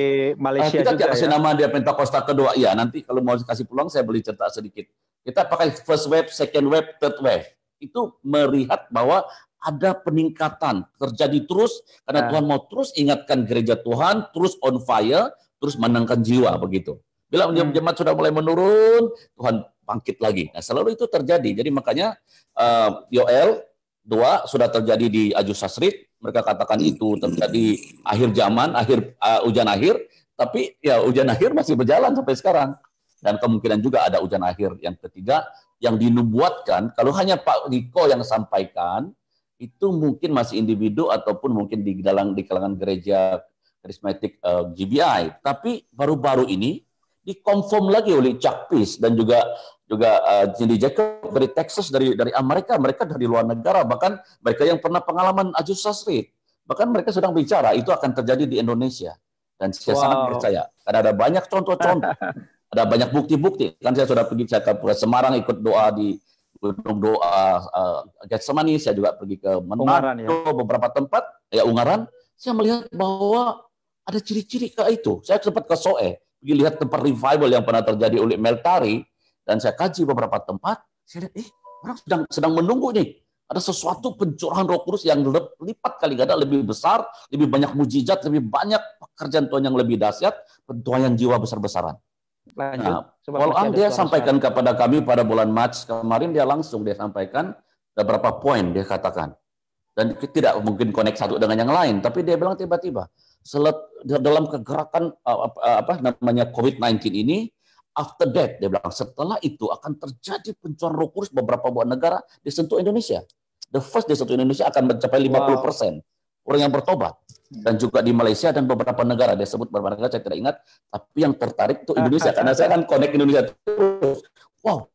kita tidak kasih nama dia Pentakosta kedua. Iya, nanti kalau mau kasih peluang saya boleh cerita sedikit. Kita pakai first wave, second wave, third wave. Itu melihat bahwa ada peningkatan terjadi terus, karena Tuhan mau terus ingatkan gereja Tuhan, terus on fire, terus menangkan jiwa begitu. Bila jemaat sudah mulai menurun, Tuhan bangkit lagi. Nah, selalu itu terjadi. Jadi makanya Yoel 2 sudah terjadi di Azusa Street. Mereka katakan itu terjadi akhir zaman, ujian akhir. Tapi ya ujian akhir masih berjalan sampai sekarang. Dan kemungkinan juga ada ujian akhir yang ketiga yang dinubuatkan. Kalau hanya Pak Niko yang sampaikan, itu mungkin masih individu ataupun mungkin di kalangan gereja karismatik GBI. Tapi baru-baru ini dikonfirm lagi oleh Chuck Peace dan juga Cindy Jacob dari Texas, dari Amerika, mereka dari luar negara, bahkan mereka yang pernah pengalaman Azusa Street, bahkan mereka sedang bicara itu akan terjadi di Indonesia. Dan saya sangat percaya, karena ada banyak contoh-contoh, ada banyak bukti-bukti. Kan saya sudah pergi ke Semarang ikut doa di Gunung Doa Getsemani, saya juga pergi ke Manado, beberapa tempat, Ungaran. Saya melihat bahwa ada ciri-ciri ke itu. Saya sempat ke Soe, pergi lihat tempat revival yang pernah terjadi oleh Meltari, dan saya kaji beberapa tempat, saya lihat, orang sedang menunggu nih. Ada sesuatu pencurahan Roh Kudus yang lipat kali ganda, lebih besar, lebih banyak mujizat, lebih banyak pekerjaan Tuhan yang lebih dahsyat, pencurahan jiwa besar-besaran. Nah, Paul dia sampaikan kepada kami pada bulan Maret kemarin, dia sampaikan beberapa poin dia katakan. Dan tidak mungkin connect satu dengan yang lain, tapi dia bilang tiba-tiba dalam kegerakan COVID-19 ini, after that, dia bilang, setelah itu akan terjadi pencurahan Roh Kudus beberapa buah negara disentuh Indonesia. The first disentuh Indonesia akan mencapai 50% orang yang bertobat. Dan juga di Malaysia dan beberapa negara, dia sebut beberapa negara, saya tidak ingat, tapi yang tertarik itu Indonesia, karena saya kan connect Indonesia terus. Wow,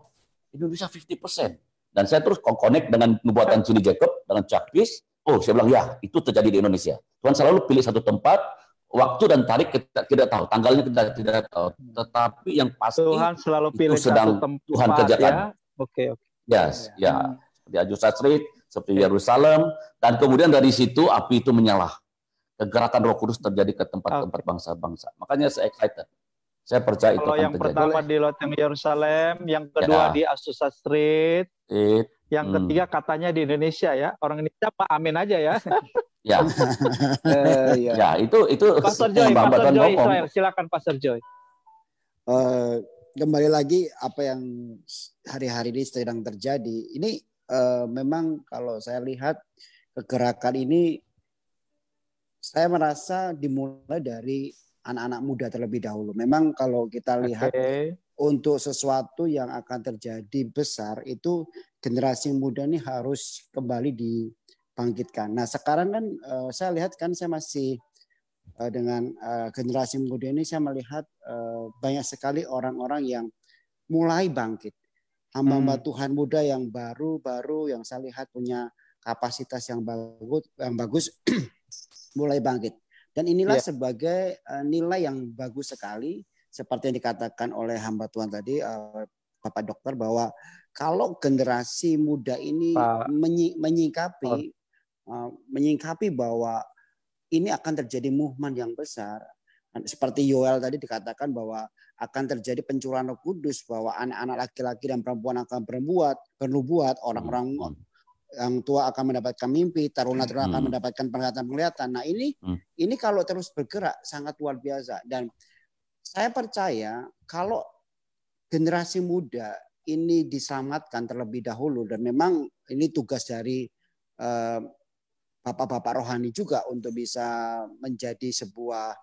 Indonesia 50%. Dan saya terus connect dengan nubuatan Jimmy Jacob, dengan Chuck Peace. Oh, saya bilang, ya, itu terjadi di Indonesia. Tuhan selalu pilih satu tempat, waktu dan tarik kita tidak tahu, tanggalnya kita tidak tahu. Tetapi yang pasti Tuhan selalu pilih itu sedang satu tempat, Tuhan kerjakan. Ya? Oke. Yes, ya. Seperti Azusa Street, seperti Yerusalem, dan kemudian dari situ api itu menyala. Kegerakan Roh Kudus terjadi ke tempat-tempat bangsa-bangsa. Makanya saya excited. Saya percaya itu akan yang terjadi. Pertama di Loteng Yerusalem, yang kedua di Azusa Street, yang ketiga katanya di Indonesia ya. Orang Indonesia Pak amin aja ya. Ya. Ya, itu Pastor Joy Israel, silakan Pastor Joy. Kembali lagi apa yang hari-hari ini sedang terjadi. Ini memang kalau saya lihat kegerakan ini, saya merasa dimulai dari anak-anak muda terlebih dahulu. Memang kalau kita lihat untuk sesuatu yang akan terjadi besar, itu generasi muda ini harus kembali dibangkitkan. Nah sekarang kan saya lihat kan saya masih dengan generasi muda ini, saya melihat banyak sekali orang-orang yang mulai bangkit. Hamba-hamba Tuhan muda yang baru-baru, yang saya lihat punya kapasitas yang bagus mulai bangkit. Dan inilah sebagai nilai yang bagus sekali, seperti yang dikatakan oleh hamba Tuhan tadi, Bapak Dokter, bahwa kalau generasi muda ini menyingkapi bahwa ini akan terjadi movement yang besar. Seperti Yoel tadi dikatakan bahwa akan terjadi pencurahan Roh Kudus, bahwa anak-anak laki-laki dan perempuan akan bernubuat, orang-orang yang tua akan mendapatkan mimpi, taruna-taruna akan mendapatkan penglihatan. Nah ini kalau terus bergerak sangat luar biasa. Dan saya percaya kalau generasi muda ini diselamatkan terlebih dahulu, dan memang ini tugas dari bapak-bapak rohani juga untuk bisa menjadi sebuah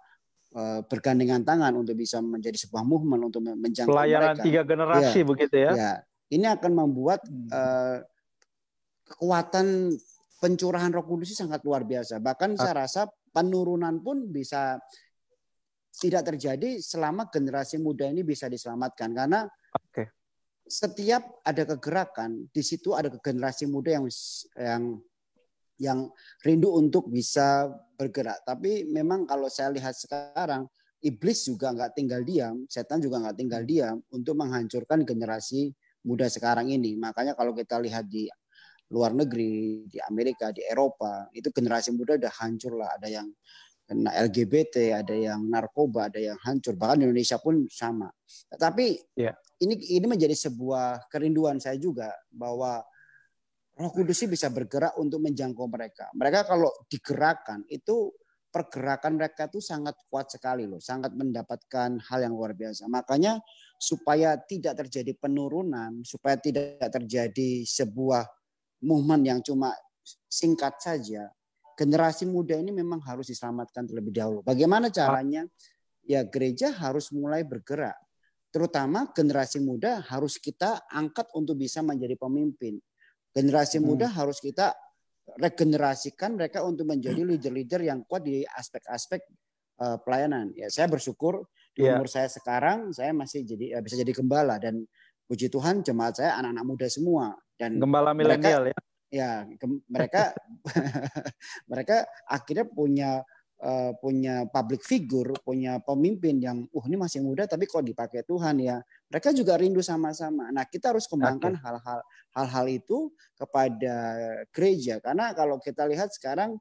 bergandengan tangan, untuk bisa menjadi sebuah movement untuk menjangkau pelayanan mereka. 3 generasi begitu ya. Ya. Ini akan membuat kekuatan pencurahan Roh Kudus sangat luar biasa. Bahkan saya rasa penurunan pun bisa tidak terjadi selama generasi muda ini bisa diselamatkan. Karena setiap ada kegerakan, di situ ada generasi muda yang rindu untuk bisa bergerak. Tapi memang kalau saya lihat sekarang, iblis juga nggak tinggal diam, setan juga nggak tinggal diam untuk menghancurkan generasi muda sekarang ini. Makanya kalau kita lihat di luar negeri, di Amerika, di Eropa, itu generasi muda udah hancur lah. Ada yang kena LGBT, ada yang narkoba, ada yang hancur. Bahkan di Indonesia pun sama. Tapi ini menjadi sebuah kerinduan saya juga, bahwa Roh Kudus bisa bergerak untuk menjangkau mereka. Mereka kalau digerakkan, itu pergerakan mereka itu sangat kuat sekali loh, sangat mendapatkan hal yang luar biasa. Makanya supaya tidak terjadi penurunan, supaya tidak terjadi sebuah movement yang cuma singkat saja, generasi muda ini memang harus diselamatkan terlebih dahulu. Bagaimana caranya? Ya gereja harus mulai bergerak. Terutama generasi muda harus kita angkat untuk bisa menjadi pemimpin. Generasi muda harus kita regenerasikan mereka untuk menjadi leader-leader yang kuat di aspek-aspek pelayanan. Ya, saya bersyukur di umur saya sekarang, saya masih bisa jadi gembala, dan puji Tuhan jemaat saya anak-anak muda semua. Dan gembala milenial ya. Ya, mereka mereka akhirnya punya public figure, punya pemimpin yang ini masih muda tapi kok dipakai Tuhan ya. Mereka juga rindu sama-sama. Nah, kita harus kembangkan hal-hal itu kepada gereja, karena kalau kita lihat sekarang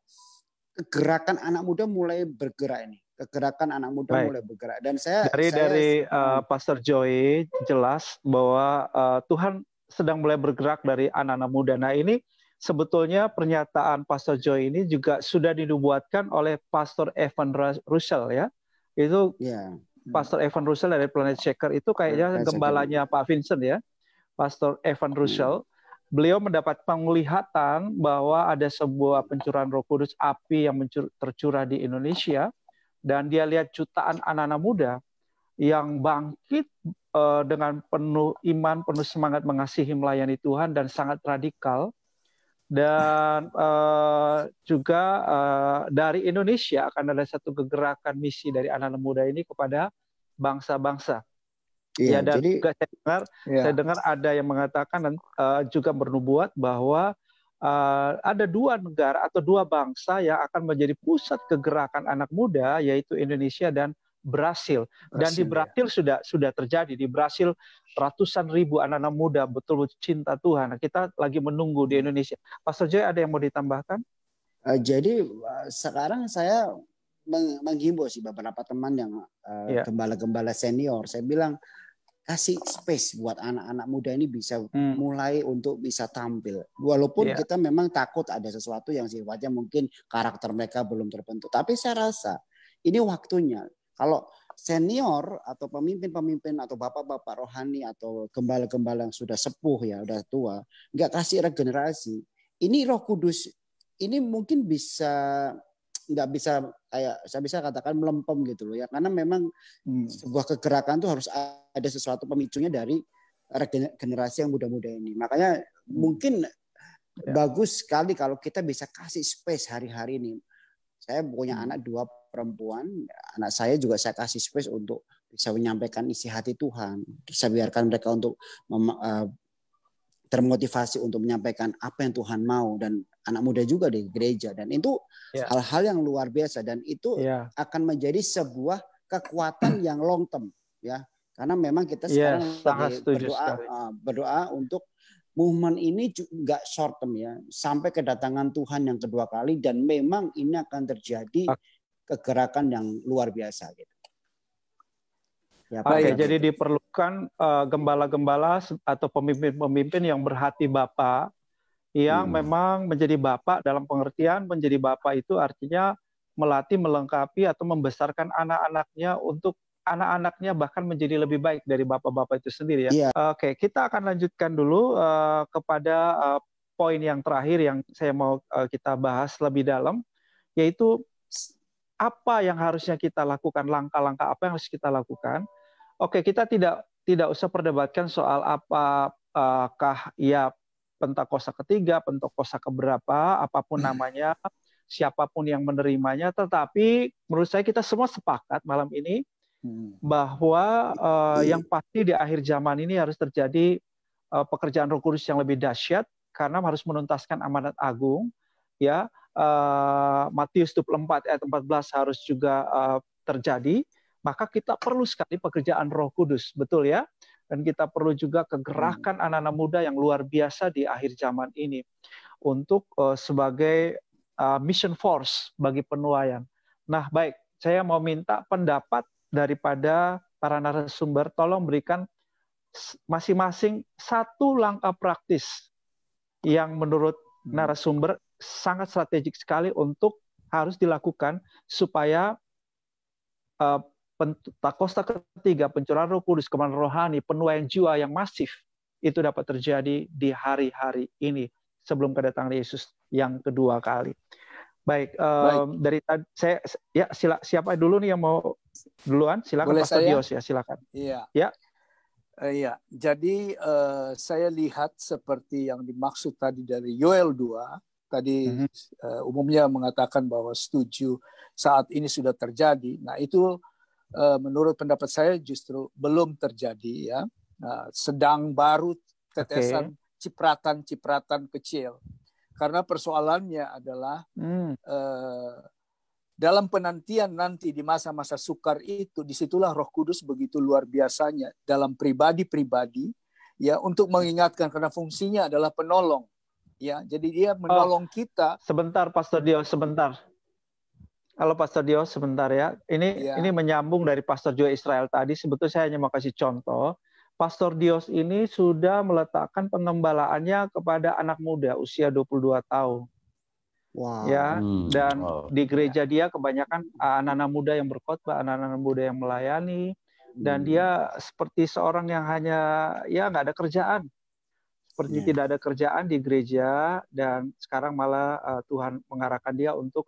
gerakan anak muda mulai bergerak ini. Kegerakan anak muda mulai bergerak, dan dari Pastor Joy jelas bahwa Tuhan sedang mulai bergerak dari anak-anak muda. Nah, ini sebetulnya pernyataan Pastor Joy ini juga sudah dinubuatkan oleh Pastor Evan Russell ya. Itu Pastor Evan Russell dari Planet Shaker itu kayaknya gembalanya Pak Vincent ya. Pastor Evan Russell. Beliau mendapat penglihatan bahwa ada sebuah pencurahan Roh Kudus, api yang tercurah di Indonesia, dan dia lihat jutaan anak-anak muda yang bangkit dengan penuh iman, penuh semangat mengasihi melayani Tuhan dan sangat radikal. Dan juga dari Indonesia akan ada satu kegerakan misi dari anak-anak muda ini kepada bangsa-bangsa. Iya, dan jadi juga saya dengar ada yang mengatakan dan juga bernubuat bahwa ada 2 negara atau 2 bangsa yang akan menjadi pusat kegerakan anak muda, yaitu Indonesia dan Brasil. Dan di Brasil sudah terjadi. Di Brasil ratusan ribu anak-anak muda betul-betul cinta Tuhan. Nah, kita lagi menunggu di Indonesia. Pastor Joy, ada yang mau ditambahkan? Jadi sekarang saya menghimbau sih beberapa teman yang gembala-gembala senior. Saya bilang kasih space buat anak-anak muda ini bisa mulai untuk bisa tampil. Walaupun kita memang takut ada sesuatu yang sifatnya mungkin karakter mereka belum terbentuk. Tapi saya rasa ini waktunya. Kalau senior atau pemimpin-pemimpin atau bapak-bapak rohani atau gembala-gembala yang sudah sepuh ya, udah tua, nggak kasih regenerasi. Ini Roh Kudus ini mungkin nggak bisa kayak saya bisa katakan melempem gitu loh ya, karena memang sebuah kegerakan tuh harus ada sesuatu pemicunya dari generasi yang muda-muda ini. Makanya mungkin bagus sekali kalau kita bisa kasih space hari-hari ini. Saya punya anak 2 perempuan, anak saya juga saya kasih space untuk bisa menyampaikan isi hati Tuhan. Saya biarkan mereka untuk termotivasi untuk menyampaikan apa yang Tuhan mau, dan anak muda juga di gereja, dan itu hal-hal yang luar biasa, dan itu akan menjadi sebuah kekuatan yang long term ya, karena memang kita sekarang berdoa untuk movement ini juga short term ya, sampai kedatangan Tuhan yang kedua kali, dan memang ini akan terjadi kegerakan yang luar biasa gitu. Ya, Oke, jadi diperlukan gembala-gembala atau pemimpin-pemimpin yang berhati Bapa, yang memang menjadi Bapa dalam pengertian menjadi Bapa itu artinya melatih, melengkapi atau membesarkan anak-anaknya untuk anak-anaknya bahkan menjadi lebih baik dari Bapak-Bapak itu sendiri ya. Oke, kita akan lanjutkan dulu kepada poin yang terakhir yang saya mau kita bahas lebih dalam, yaitu apa yang harusnya kita lakukan, langkah-langkah apa yang harus kita lakukan. Oke, kita tidak usah perdebatkan soal apakah ya Pentakosta ketiga, Pentakosta keberapa, apapun namanya, siapapun yang menerimanya, tetapi menurut saya kita semua sepakat malam ini bahwa yang pasti di akhir zaman ini harus terjadi pekerjaan Roh Kudus yang lebih dahsyat, karena harus menuntaskan amanat agung ya. Matius 24 ayat 14 harus juga terjadi. Maka kita perlu sekali pekerjaan Roh Kudus, betul ya? Dan kita perlu juga kegerakan anak-anak muda yang luar biasa di akhir zaman ini untuk sebagai mission force bagi penuaian. Nah, baik, saya mau minta pendapat daripada para narasumber, tolong berikan masing-masing satu langkah praktis yang menurut narasumber sangat strategik sekali untuk harus dilakukan supaya Pentakosta ketiga, pencurahan Roh Kudus, kemenangan rohani, penuaian jiwa yang masif itu dapat terjadi di hari-hari ini sebelum kedatangan Yesus yang kedua kali. Baik, dari tadi saya ya siapa dulu nih yang mau duluan? Silakan. Boleh Pastor saya? Dios ya, silakan. Iya. Ya. Iya, jadi saya lihat seperti yang dimaksud tadi dari Yoel 2, tadi umumnya mengatakan bahwa setuju saat ini sudah terjadi. Nah, itu menurut pendapat saya justru belum terjadi ya. Sedang baru tetesan cipratan-cipratan kecil. Karena persoalannya adalah dalam penantian nanti di masa-masa sukar itu, disitulah Roh Kudus begitu luar biasanya dalam pribadi-pribadi ya, untuk mengingatkan, karena fungsinya adalah penolong ya. Jadi dia menolong kita. Sebentar Pastor Dio, sebentar. Halo Pastor Dio, sebentar ya. Ini menyambung dari Pastor Joe Israel tadi. Sebetulnya saya hanya mau kasih contoh. Pastor Dios ini sudah meletakkan pengembalaannya kepada anak muda usia 22 tahun. Wow. Ya, dan di gereja dia kebanyakan anak-anak muda yang berkhotbah, anak-anak muda yang melayani, dan dia seperti seorang yang hanya ya nggak ada kerjaan, seperti tidak ada kerjaan di gereja, dan sekarang malah Tuhan mengarahkan dia untuk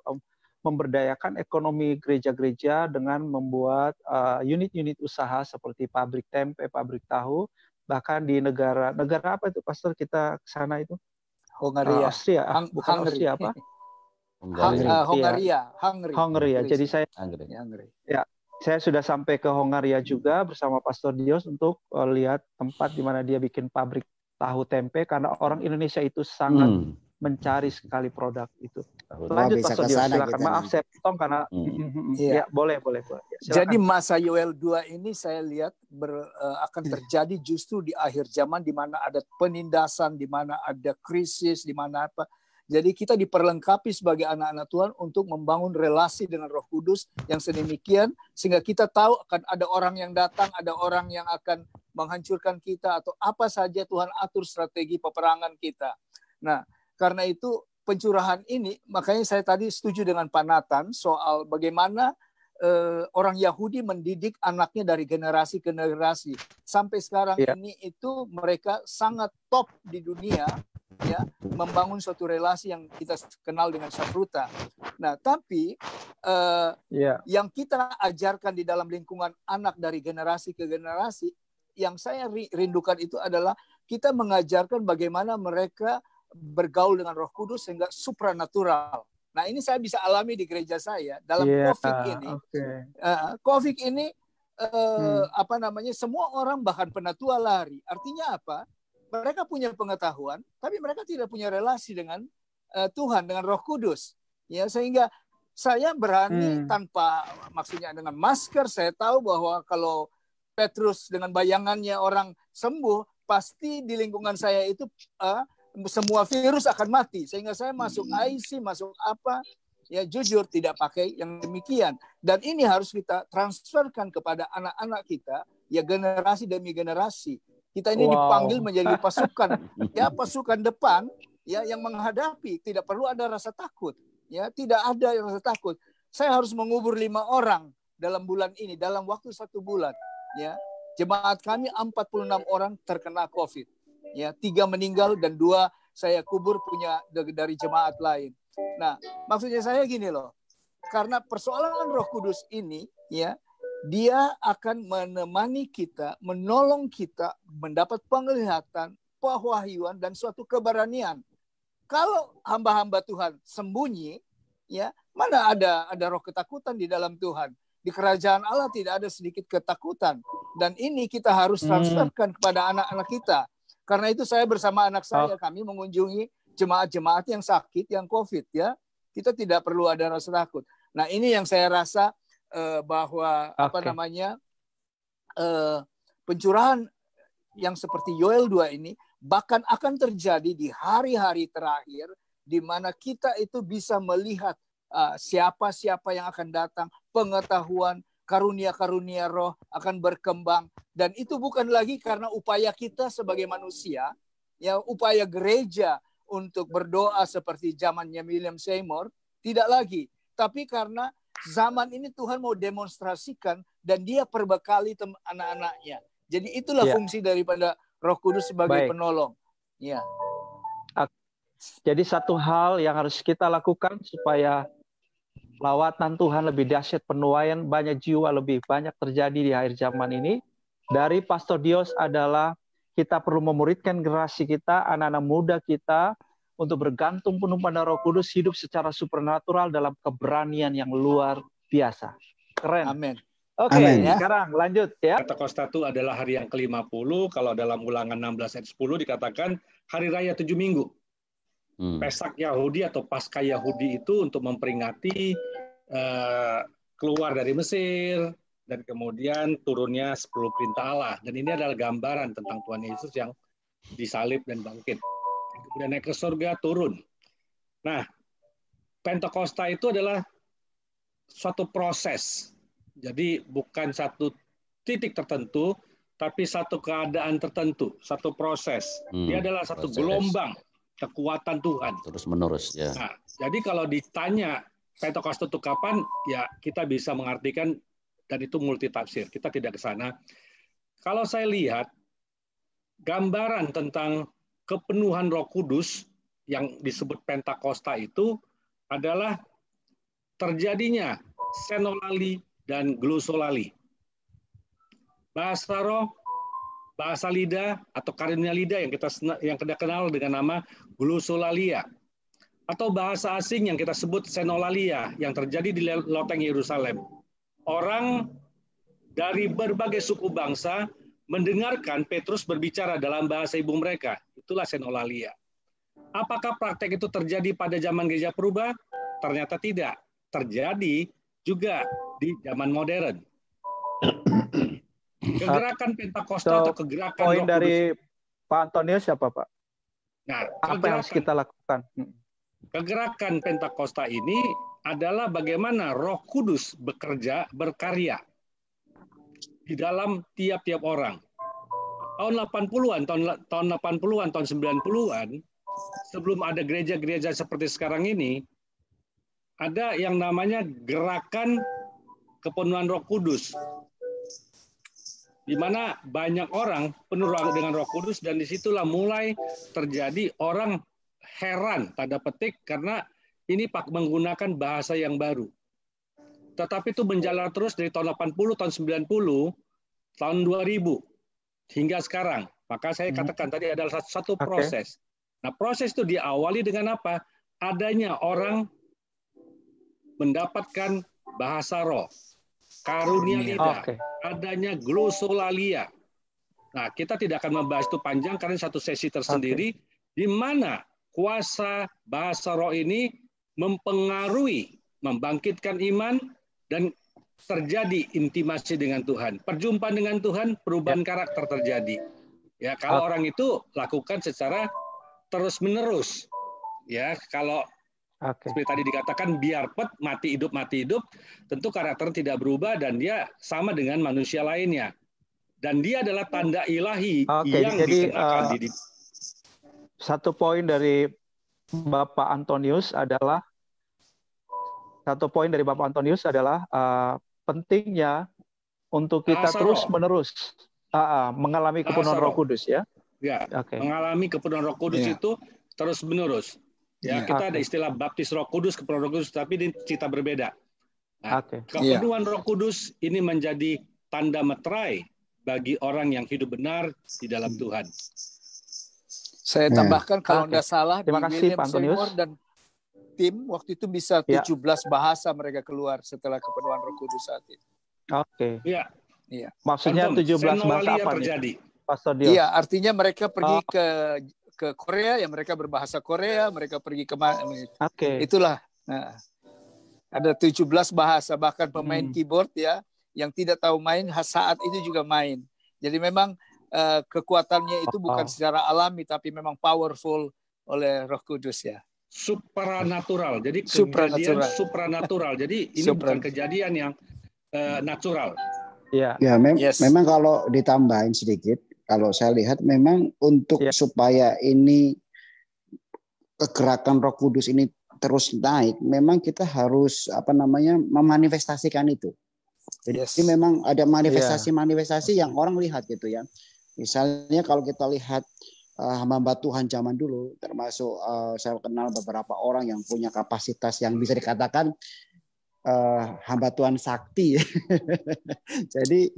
memberdayakan ekonomi gereja-gereja dengan membuat unit-unit usaha seperti pabrik tempe, pabrik tahu, bahkan di negara apa itu, Pastor, kita ke sana itu? Hongaria. Austria, bukan Hungary. Austria apa? Hongaria. Jadi saya saya sudah sampai ke Hongaria juga bersama Pastor Dios untuk lihat tempat di mana dia bikin pabrik tahu tempe, karena orang Indonesia itu sangat mencari sekali produk itu. Lanjut Pastor Dios, silakan. Maaf saya potong karena ya boleh. Ya, jadi masa Yoel 2 ini saya lihat akan terjadi justru di akhir zaman, di mana ada penindasan, di mana ada krisis, di mana apa. Jadi kita diperlengkapi sebagai anak-anak Tuhan untuk membangun relasi dengan Roh Kudus yang sedemikian sehingga kita tahu akan ada orang yang datang, ada orang yang akan menghancurkan kita atau apa saja Tuhan atur strategi peperangan kita. Nah, karena itu pencurahan ini, makanya saya tadi setuju dengan Pak Nathan soal bagaimana orang Yahudi mendidik anaknya dari generasi ke generasi. Sampai sekarang ini itu mereka sangat top di dunia, ya, membangun suatu relasi yang kita kenal dengan Syafruta. Nah, tapi yang kita ajarkan di dalam lingkungan anak dari generasi ke generasi, yang saya rindukan itu adalah kita mengajarkan bagaimana mereka bergaul dengan Roh Kudus sehingga supranatural. Nah, ini saya bisa alami di gereja saya dalam COVID ini. COVID ini semua orang bahkan penatua lari. Artinya apa? Mereka punya pengetahuan, tapi mereka tidak punya relasi dengan Tuhan, dengan Roh Kudus. Ya, sehingga saya berani tanpa, maksudnya dengan masker, saya tahu bahwa kalau Petrus dengan bayangannya orang sembuh, pasti di lingkungan saya itu semua virus akan mati. Sehingga saya masuk IC, masuk apa, ya jujur tidak pakai yang demikian. Dan ini harus kita transferkan kepada anak-anak kita, ya generasi demi generasi. Kita ini dipanggil menjadi pasukan, ya pasukan depan, ya yang menghadapi. Tidak perlu ada rasa takut, ya tidak ada rasa takut. Saya harus mengubur 5 orang dalam bulan ini, dalam waktu 1 bulan. Ya, jemaat kami 46 orang terkena COVID. Ya, 3 meninggal dan 2 saya kubur punya dari jemaat lain. Nah, maksudnya saya gini loh, karena persoalan Roh Kudus ini, ya. Dia akan menemani kita, menolong kita mendapat penglihatan, pewahyuan dan suatu keberanian. Kalau hamba-hamba Tuhan sembunyi, ya, mana ada roh ketakutan di dalam Tuhan. Di kerajaan Allah tidak ada sedikit ketakutan. Dan ini kita harus transferkan kepada anak-anak kita. Karena itu saya bersama anak saya, kami mengunjungi jemaat-jemaat yang sakit, yang COVID, ya. Kita tidak perlu ada rasa takut. Nah, ini yang saya rasa bahwa pencurahan yang seperti Yoel 2 ini bahkan akan terjadi di hari-hari terakhir, di mana kita itu bisa melihat siapa-siapa yang akan datang, pengetahuan, karunia-karunia roh akan berkembang, dan itu bukan lagi karena upaya kita sebagai manusia, ya upaya gereja untuk berdoa seperti zamannya William Seymour, tidak lagi, tapi karena zaman ini Tuhan mau demonstrasikan dan dia perbekali anak-anaknya. Jadi itulah fungsi daripada Roh Kudus sebagai penolong. Ya. Jadi satu hal yang harus kita lakukan supaya lawatan Tuhan lebih dahsyat, penuaian banyak jiwa lebih banyak terjadi di akhir zaman ini, dari Pastor Dios adalah kita perlu memuridkan generasi kita, anak-anak muda kita, untuk bergantung penuh pada Roh Kudus, hidup secara supernatural dalam keberanian yang luar biasa. Keren. Amin. Oke, sekarang lanjut ya. Pentakosta itu adalah hari yang ke-50. Kalau dalam Ulangan 16 ayat 10 dikatakan hari raya 7 minggu. Pesak Yahudi atau Paskah Yahudi itu untuk memperingati keluar dari Mesir dan kemudian turunnya 10 perintah Allah. Dan ini adalah gambaran tentang Tuhan Yesus yang disalib dan bangkit. Kemudian naik ke surga, turun. Nah, Pentakosta itu adalah suatu proses. Jadi bukan satu titik tertentu, tapi satu keadaan tertentu, satu proses. Dia adalah satu gelombang kekuatan Tuhan. Terus menerus, ya. Nah, jadi kalau ditanya Pentakosta itu kapan, ya kita bisa mengartikan, dan itu multitafsir. Kita tidak ke sana. Kalau saya lihat gambaran tentang kepenuhan Roh Kudus yang disebut Pentakosta itu adalah terjadinya senolali dan glosolali. Bahasa roh, bahasa lidah atau karunia lidah yang kita kenal dengan nama glosolalia, atau bahasa asing yang kita sebut senolalia yang terjadi di loteng Yerusalem. Orang dari berbagai suku bangsa mendengarkan Petrus berbicara dalam bahasa ibu mereka. Itulah senolalia. Apakah praktek itu terjadi pada zaman gereja purba? Ternyata tidak. Terjadi juga di zaman modern. Kegerakan Pentakosta atau kegerakan poin dari Pak Antonius siapa, Pak? Nah, apa yang harus kita lakukan? Kegerakan Pentakosta ini adalah bagaimana Roh Kudus berkarya di dalam tiap-tiap orang. Tahun 80-an, tahun 80-an, tahun 90-an, sebelum ada gereja-gereja seperti sekarang ini, ada yang namanya gerakan kepenuhan Roh Kudus, di mana banyak orang penuh dengan Roh Kudus, dan disitulah mulai terjadi orang heran, tanda petik, karena ini menggunakan bahasa yang baru. Tetapi itu menjalar terus dari tahun 80, tahun 90, tahun 2000, hingga sekarang. Maka saya katakan tadi adalah satu proses. Nah, proses itu diawali dengan apa? Adanya orang mendapatkan bahasa roh, karunia lidah, adanya glosolalia. Nah, kita tidak akan membahas itu panjang karena satu sesi tersendiri, di mana kuasa bahasa roh ini mempengaruhi, membangkitkan iman, dan terjadi intimasi dengan Tuhan. Perjumpaan dengan Tuhan, perubahan karakter terjadi. Ya, kalau orang itu lakukan secara terus-menerus. Ya, kalau seperti tadi dikatakan biar pet, mati hidup, tentu karakter tidak berubah dan dia sama dengan manusia lainnya. Dan dia adalah tanda ilahi yang dikenakan di satu poin dari Bapak Antonius adalah pentingnya untuk kita terus-menerus mengalami kepenuhan Roh Kudus, ya. Ya, mengalami kepenuhan Roh Kudus itu terus-menerus. Ya, kita ada istilah baptis Roh Kudus, kepenuhan Roh Kudus, tapi ini cerita berbeda. Nah, kepenuhan Roh Kudus ini menjadi tanda meterai bagi orang yang hidup benar di dalam Tuhan. Saya tambahkan kalau tidak salah, terima kasih Pak Antonius dan tim waktu itu bisa 17 bahasa mereka keluar setelah kepenuhan Roh Kudus saat itu. Iya. Maksudnya 17 bahasa apa terjadi? Pastor Dios. Iya, artinya mereka pergi ke Korea, ya mereka berbahasa Korea, mereka pergi ke mana? Itulah. Nah, ada 17 bahasa, bahkan pemain keyboard ya yang tidak tahu main saat itu juga main. Jadi memang kekuatannya itu bukan secara alami tapi memang powerful oleh Roh Kudus ya. Supranatural. Jadi kejadian supranatural. Jadi ini bukan kejadian yang natural. Memang kalau ditambahin sedikit, kalau saya lihat memang untuk supaya ini kegerakan Roh Kudus ini terus naik, memang kita harus memanifestasikan itu. Jadi memang ada manifestasi-manifestasi yang orang lihat gitu ya. Misalnya kalau kita lihat hamba Tuhan zaman dulu, termasuk saya kenal beberapa orang yang punya kapasitas yang bisa dikatakan hamba Tuhan sakti. Jadi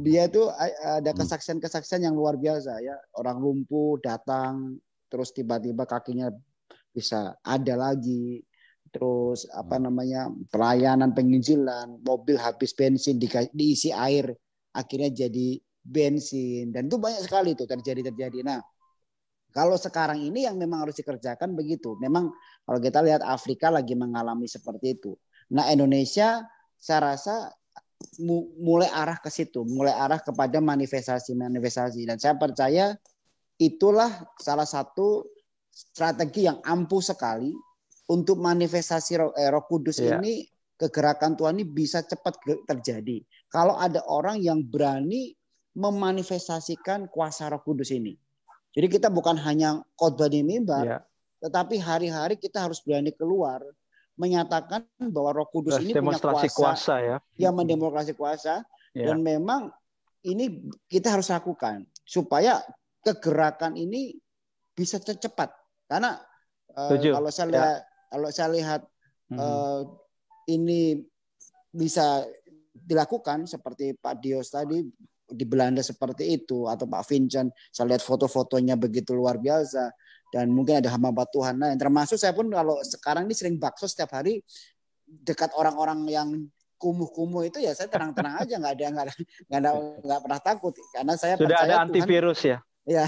dia tuh ada kesaksian-kesaksian yang luar biasa ya. Orang lumpuh datang, terus tiba-tiba kakinya bisa ada lagi. Terus pelayanan penginjilan, mobil habis bensin diisi air, akhirnya jadi bensin, dan itu banyak sekali itu terjadi. Nah, kalau sekarang ini yang memang harus dikerjakan begitu. Memang kalau kita lihat Afrika lagi mengalami seperti itu. Nah, Indonesia saya rasa mulai arah ke situ, mulai arah kepada manifestasi. Dan saya percaya itulah salah satu strategi yang ampuh sekali untuk manifestasi Roh Kudus ini, kegerakan Tuhan ini bisa cepat terjadi. Kalau ada orang yang berani memanifestasikan kuasa Roh Kudus ini. Jadi kita bukan hanya khotbah di mimbar, tetapi hari-hari kita harus berani keluar menyatakan bahwa Roh Kudus ini punya kuasa ya. Yang mendemonstrasi kuasa, dan memang ini kita harus lakukan supaya kegerakan ini bisa cepat. Karena kalau saya lihat ini bisa dilakukan seperti Pak Dios tadi di Belanda seperti itu, atau Pak Vincent, saya lihat foto-fotonya begitu luar biasa, dan mungkin ada hamba Tuhan lain. Termasuk saya pun kalau sekarang ini sering bakso setiap hari dekat orang-orang yang kumuh-kumuh itu, ya saya tenang-tenang aja, nggak pernah takut karena saya sudah percaya ada antivirus Tuhan, ya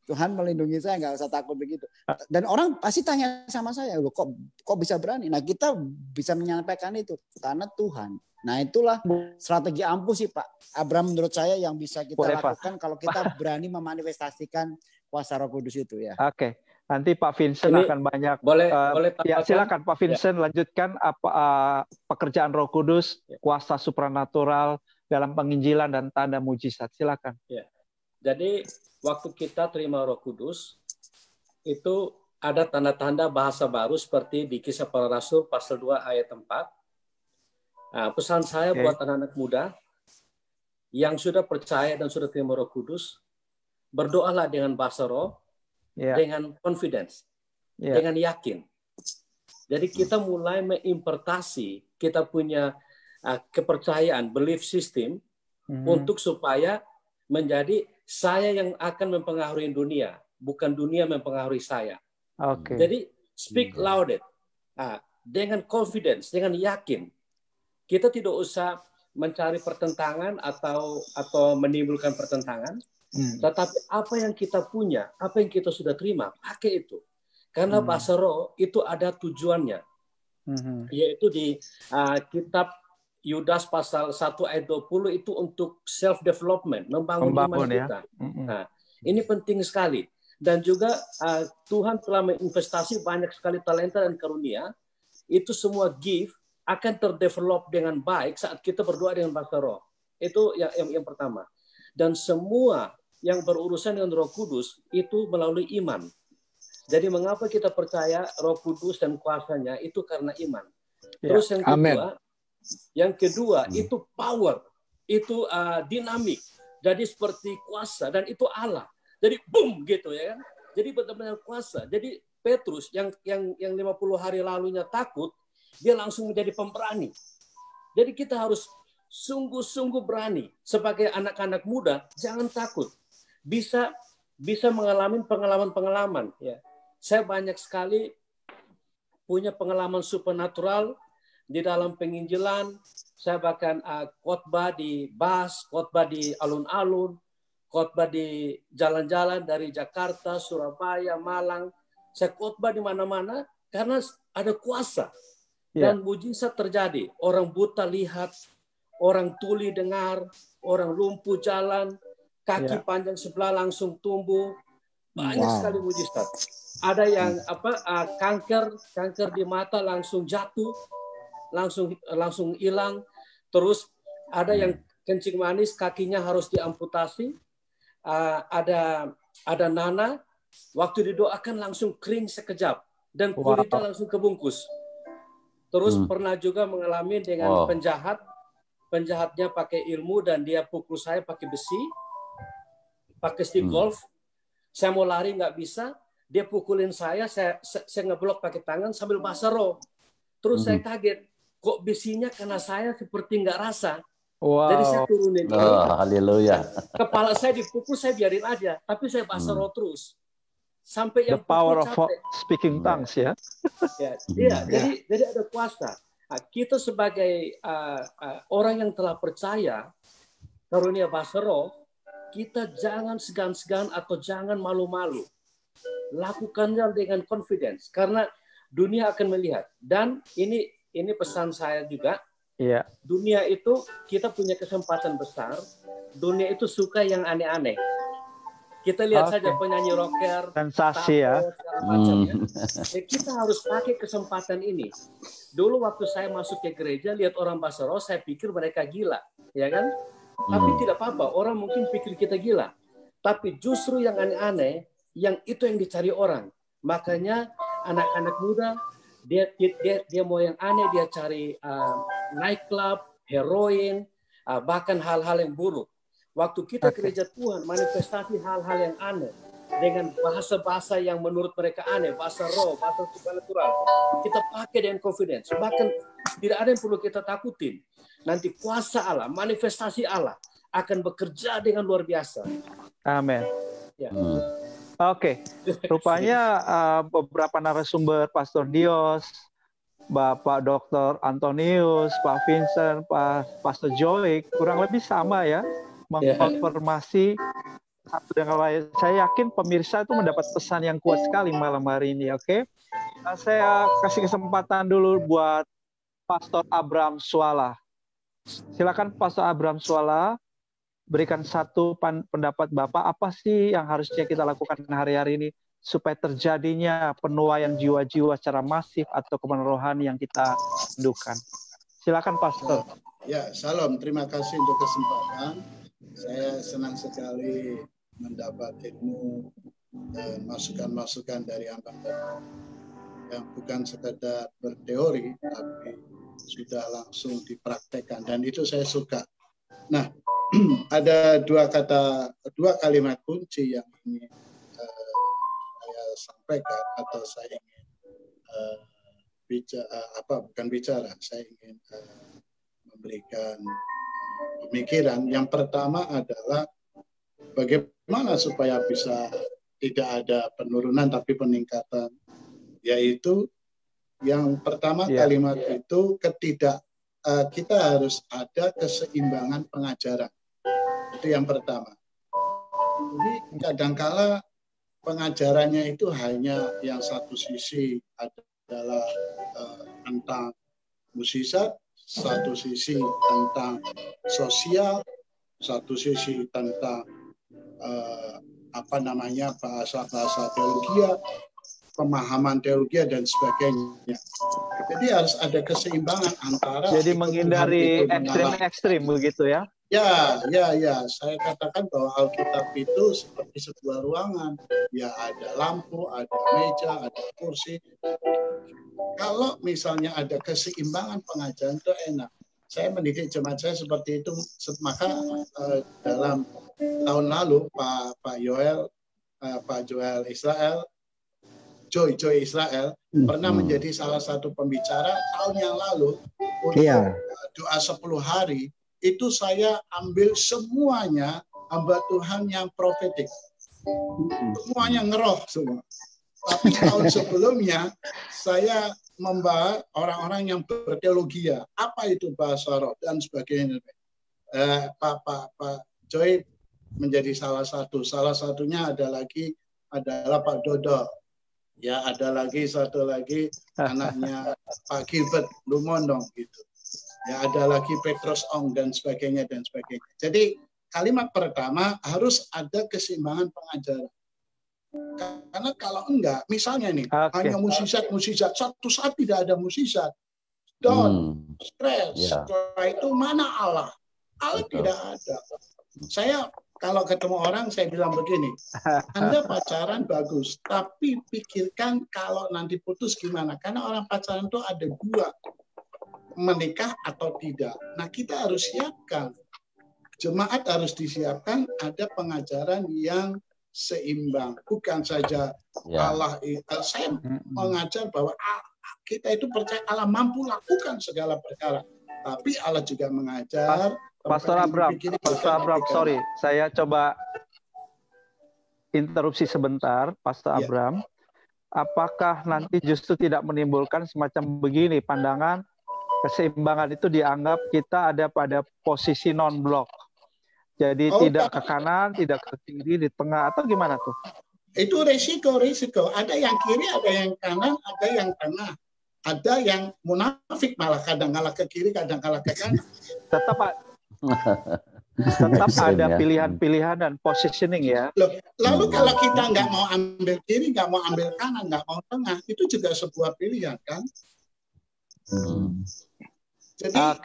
Tuhan melindungi saya, nggak usah takut begitu. Dan orang pasti tanya sama saya, kok bisa berani? Nah, kita bisa menyampaikan itu karena Tuhan. Nah, itulah strategi ampuh sih Pak Abraham menurut saya yang bisa kita lakukan kalau kita berani memanifestasikan kuasa Roh Kudus itu ya. Oke. Nanti Pak Vincent akan banyak. Boleh ya, silakan Pak Vincent lanjutkan pekerjaan Roh Kudus, kuasa supranatural dalam penginjilan dan tanda mujizat. Silakan. Ya. Jadi waktu kita terima Roh Kudus itu ada tanda-tanda bahasa baru seperti di Kisah Para Rasul pasal 2 ayat 4. Nah, pesan saya buat anak-anak muda yang sudah percaya dan sudah terima Roh Kudus, berdoalah dengan bahasa Roh, dengan confidence, dengan yakin. Jadi kita mulai mengimpartasi, kita punya kepercayaan, belief system, untuk supaya menjadi saya yang akan mempengaruhi dunia, bukan dunia mempengaruhi saya. Jadi speak louder, dengan confidence, dengan yakin. Kita tidak usah mencari pertentangan atau menimbulkan pertentangan, tetapi apa yang kita punya, apa yang kita sudah terima, pakai itu. Karena bahasa Roh itu ada tujuannya, yaitu di kitab Yudas pasal 1 ayat 20 itu untuk self development, membangun iman kita. Nah, ini penting sekali. Dan juga Tuhan telah menginvestasi banyak sekali talenta dan karunia. Itu semua gift akan terdevelop dengan baik saat kita berdoa dengan bahasa Roh. Itu yang pertama. Dan semua yang berurusan dengan Roh Kudus itu melalui iman. Jadi mengapa kita percaya Roh Kudus dan kuasanya itu karena iman. Terus yang kedua itu power, itu dinamik. Jadi seperti kuasa dan itu Allah. Jadi boom gitu ya kan. Jadi benar-benar kuasa. Jadi Petrus yang 50 hari lalunya takut, dia langsung menjadi pemberani. Jadi kita harus sungguh-sungguh berani sebagai anak-anak muda, jangan takut. Bisa mengalami pengalaman-pengalaman. Ya. Saya banyak sekali punya pengalaman supernatural di dalam penginjilan. Saya bahkan khotbah di bus, khotbah di alun-alun, khotbah di jalan-jalan dari Jakarta, Surabaya, Malang. Saya khotbah di mana-mana karena ada kuasa. Dan mujizat terjadi. Orang buta lihat, orang tuli dengar, orang lumpuh jalan, kaki panjang sebelah langsung tumbuh. Banyak sekali mujizat. Ada yang kanker di mata langsung jatuh, langsung hilang. Terus ada yang kencing manis kakinya harus diamputasi. Ada Nana waktu didoakan langsung kering sekejap dan kulitnya langsung kebungkus. Terus pernah juga mengalami dengan penjahatnya pakai ilmu dan dia pukul saya pakai besi, pakai stick golf. Saya mau lari nggak bisa, dia pukulin saya ngeblok pakai tangan sambil bahasa Roh. Terus saya kaget, kok besinya kena saya seperti nggak rasa. Jadi saya turunin ini. Haleluya. Kepala saya dipukul, saya biarin aja, tapi saya bahasa Roh terus. Sampai yang the power of speaking tongues ya. Jadi ada kuasa. Kita sebagai orang yang telah percaya karunia bahasa Roh, kita jangan segan-segan atau jangan malu-malu. Lakukannya dengan confidence karena dunia akan melihat. Dan ini pesan saya juga. Dunia itu kita punya kesempatan besar. Dunia itu suka yang aneh-aneh. Kita lihat saja penyanyi rocker, sensasi ya. Segala macamnya. Kita harus pakai kesempatan ini. Dulu waktu saya masuk ke gereja, lihat orang bahasa Roh, saya pikir mereka gila, ya kan? Tapi tidak apa-apa, orang mungkin pikir kita gila. Tapi justru yang aneh-aneh, yang itu yang dicari orang. Makanya anak-anak muda, dia mau yang aneh, dia cari nightclub, heroin, bahkan hal-hal yang buruk. Waktu kita gereja Tuhan manifestasi hal-hal yang aneh. dengan bahasa-bahasa yang menurut mereka aneh, bahasa roh, bahasa supernatural. Kita pakai dengan confidence. Bahkan tidak ada yang perlu kita takutin. Nanti kuasa Allah, manifestasi Allah akan bekerja dengan luar biasa. Amin. Ya. Oke, rupanya beberapa narasumber, Pastor Dios, Bapak Dr. Antonius, Pak Vincent, Pak Pastor Joy, kurang lebih sama ya, mengkonfirmasi satu dengan lain. Saya yakin pemirsa itu mendapat pesan yang kuat sekali malam hari ini, oke? Nah, saya kasih kesempatan dulu buat Pastor Abraham Suala. Silakan Pastor Abraham Suala, berikan satu pendapat Bapak, apa sih yang harusnya kita lakukan hari-hari ini supaya terjadinya penuaian jiwa-jiwa secara masif atau kebenaran rohani yang kita rindukan. Silakan Pastor. Ya, salam. Terima kasih untuk kesempatan. Saya senang sekali mendapat ilmu dan masukan-masukan dari Abang yang bukan sekedar berteori, tapi sudah langsung dipraktekkan, dan itu saya suka. Nah, ada dua kalimat kunci yang ingin saya sampaikan, atau saya ingin saya ingin memberikan pemikiran. Yang pertama adalah bagaimana supaya bisa tidak ada penurunan tapi peningkatan, yaitu yang pertama kalimat itu kita harus ada keseimbangan pengajaran. Itu yang pertama. Jadi kadangkala pengajarannya itu hanya yang satu sisi adalah tentang mukjizat, satu sisi tentang sosial, satu sisi tentang bahasa-bahasa teologi, pemahaman teologi dan sebagainya. Jadi harus ada keseimbangan antara. Jadi menghindari ekstrim-ekstrim begitu ya? Ya. Saya katakan bahwa Alkitab itu seperti sebuah ruangan. Ya, ada lampu, ada meja, ada kursi. Kalau misalnya ada keseimbangan pengajaran itu enak. Saya mendidik jemaat saya seperti itu. Maka dalam tahun lalu Pak Joel Israel, Joy Israel pernah menjadi salah satu pembicara tahun yang lalu untuk doa 10 hari. Itu saya ambil semuanya hamba Tuhan yang profetik. Semuanya ngeroh semua. Tapi tahun sebelumnya saya membahas orang-orang yang berteologi. Apa itu bahasa roh dan sebagainya. Pak Joy menjadi salah satu. Salah satunya adalah Pak Dodo. Ya, ada satu lagi anaknya Pak Gilbert Lumondong gitu. Ya, ada lagi Petrus Ong dan sebagainya. Jadi kalimat pertama harus ada keseimbangan pengajaran. Karena kalau enggak, misalnya nih hanya mukjizat, satu saat tidak ada mukjizat. Stress. Setelah itu mana Allah? Allah tidak ada. Saya kalau ketemu orang saya bilang begini, Anda pacaran bagus, tapi pikirkan kalau nanti putus gimana? Karena orang pacaran itu ada dua, menikah atau tidak. Nah, kita harus siapkan. Jemaat harus disiapkan ada pengajaran yang seimbang. Bukan saja Allah. Saya mengajar bahwa kita itu percaya Allah mampu lakukan segala perkara. Tapi Allah juga mengajar. Pastor Abraham, sorry, saya coba interupsi sebentar, Pastor Abraham. Apakah nanti justru tidak menimbulkan semacam begini pandangan keseimbangan itu dianggap kita ada pada posisi non-blok, jadi tidak ke kanan, tidak ke kiri, di tengah, atau gimana tuh? Itu risiko. Ada yang kiri, ada yang kanan, ada yang tengah. Ada yang munafik malah kadang-kala ke kiri, kadang-kala ke kanan. Tetap ada pilihan-pilihan dan positioning ya. Lalu kalau kita nggak mau ambil kiri, nggak mau ambil kanan, nggak mau tengah, itu juga sebuah pilihan kan?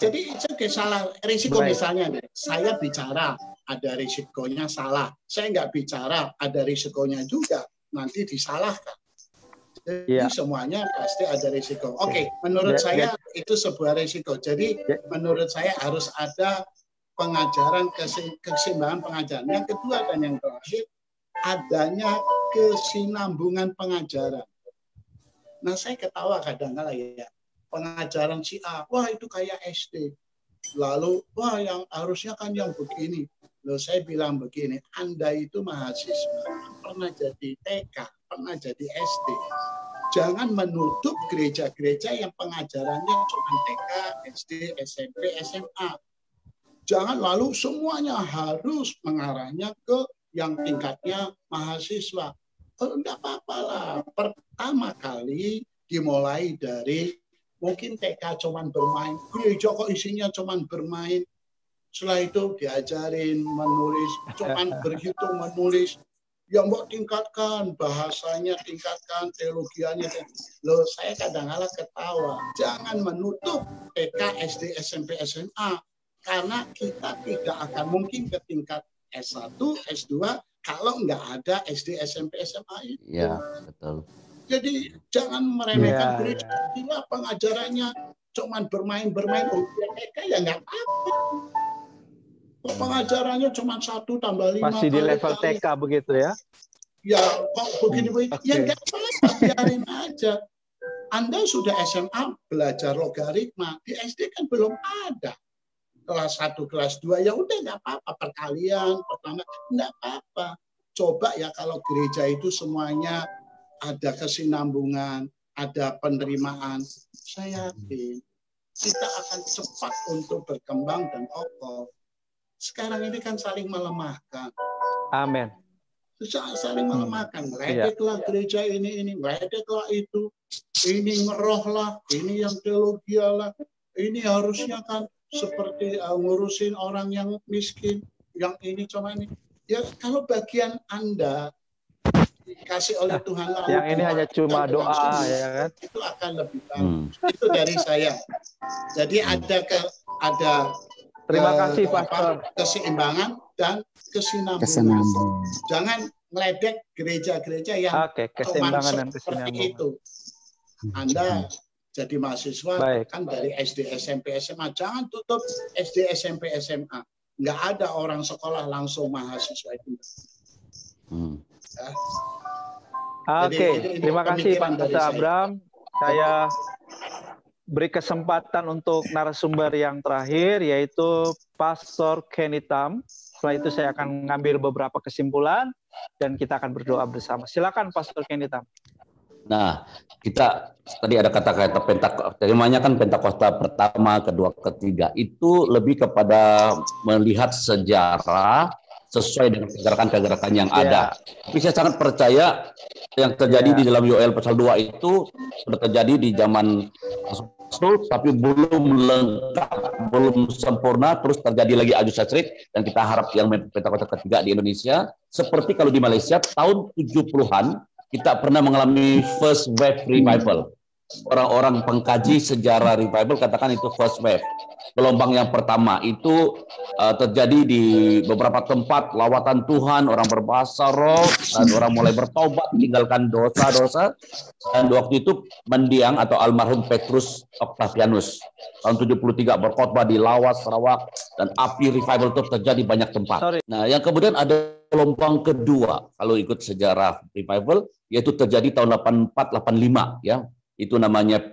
Jadi itu salah risiko. Misalnya saya bicara ada risikonya salah, saya nggak bicara ada risikonya juga, nanti disalahkan. Jadi semuanya pasti ada risiko. Oke, menurut saya itu sebuah risiko. Jadi menurut saya harus ada pengajaran, keseimbangan pengajaran. Yang kedua dan yang terakhir, adanya kesinambungan pengajaran. Nah, saya ketawa kadang-kala ya. Pengajaran si A, wah itu kayak SD. Lalu, wah yang harusnya kan yang begini. Loh, saya bilang begini, Anda itu mahasiswa, pernah jadi TK, pernah jadi SD. Jangan menutup gereja-gereja yang pengajarannya cuma TK, SD, SMP, SMA. Jangan lalu semuanya harus mengarahnya ke yang tingkatnya mahasiswa. Enggak apa-apa lah. Pertama kali dimulai dari mungkin TK cuman bermain, gereja kok isinya cuman bermain. Setelah itu diajarin menulis, cuman berhitung menulis. Yang mau tingkatkan bahasanya, tingkatkan teologianya. Loh, saya kadang-kala ketawa. Jangan menutup TK, SD, SMP, SMA. Karena kita tidak akan mungkin ke tingkat S1, S2 kalau nggak ada SD, SMP, SMA itu. Iya, betul. Jadi jangan meremehkan gereja. Gila pengajarannya cuman bermain-bermain. TK ya nggak apa-apa. Kok pengajarannya cuma 1 tambah 5. Masih di level TK begitu ya? Ya kok begini-begini. Ya nggak apa-apa, biarin aja. Anda sudah SMA belajar logaritma, di SD kan belum ada. Kelas 1, kelas 2, ya udah nggak apa-apa. Perkalian, pertama, nggak apa-apa. Coba ya kalau gereja itu semuanya ada kesinambungan, ada penerimaan. Saya yakin kita akan cepat untuk berkembang dan kokoh. Sekarang ini kan saling melemahkan. Amin. Saling melemahkan. Ledeklah gereja ini, ledeklah itu. Ini ngerohlah, ini yang teologialah. Ini harusnya kan seperti ngurusin orang yang miskin, yang ini cuma ini. Ya kalau bagian Anda dikasih oleh Tuhan lalu yang ini hanya cuma doa ya kan, itu akan lebih bagus. Itu dari saya. Jadi ada terima kasih Pastor, keseimbangan dan kesinambungan. Jangan meledek gereja-gereja yang cuma seperti itu. Anda jadi mahasiswa kan dari SD, SMP, SMA. Jangan tutup SD, SMP, SMA. Nggak ada orang sekolah langsung mahasiswa itu. Ya. Oke, terima kasih Pak Abraham. Saya beri kesempatan untuk narasumber yang terakhir, yaitu Pastor Kenny Tam. Setelah itu saya akan mengambil beberapa kesimpulan dan kita akan berdoa bersama. Silakan Pastor Kenny Tam. Nah, kita tadi ada kata-kata temanya kan Pentakosta pertama, kedua, ketiga. Itu lebih kepada melihat sejarah sesuai dengan kegerakan-kegerakan yang ada. Tapi saya sangat percaya yang terjadi di dalam Yoel pasal 2 itu sudah terjadi di zaman Rasul, tapi belum lengkap, belum sempurna, terus terjadi lagi Ajuza Street, dan kita harap yang Pentakosta ketiga di Indonesia, seperti kalau di Malaysia, tahun 70-an, kita pernah mengalami first wave revival. Orang-orang pengkaji sejarah revival katakan itu first wave. Gelombang yang pertama itu terjadi di beberapa tempat, lawatan Tuhan, orang berbahasa roh, dan orang mulai bertobat, meninggalkan dosa-dosa. Dan waktu itu mendiang atau almarhum Petrus Octavianus tahun 73 berkhotbah di Lawas, Sarawak, dan api revival itu terjadi banyak tempat. Nah, yang kemudian ada gelombang kedua kalau ikut sejarah revival, yaitu terjadi tahun 84-85 ya. Itu namanya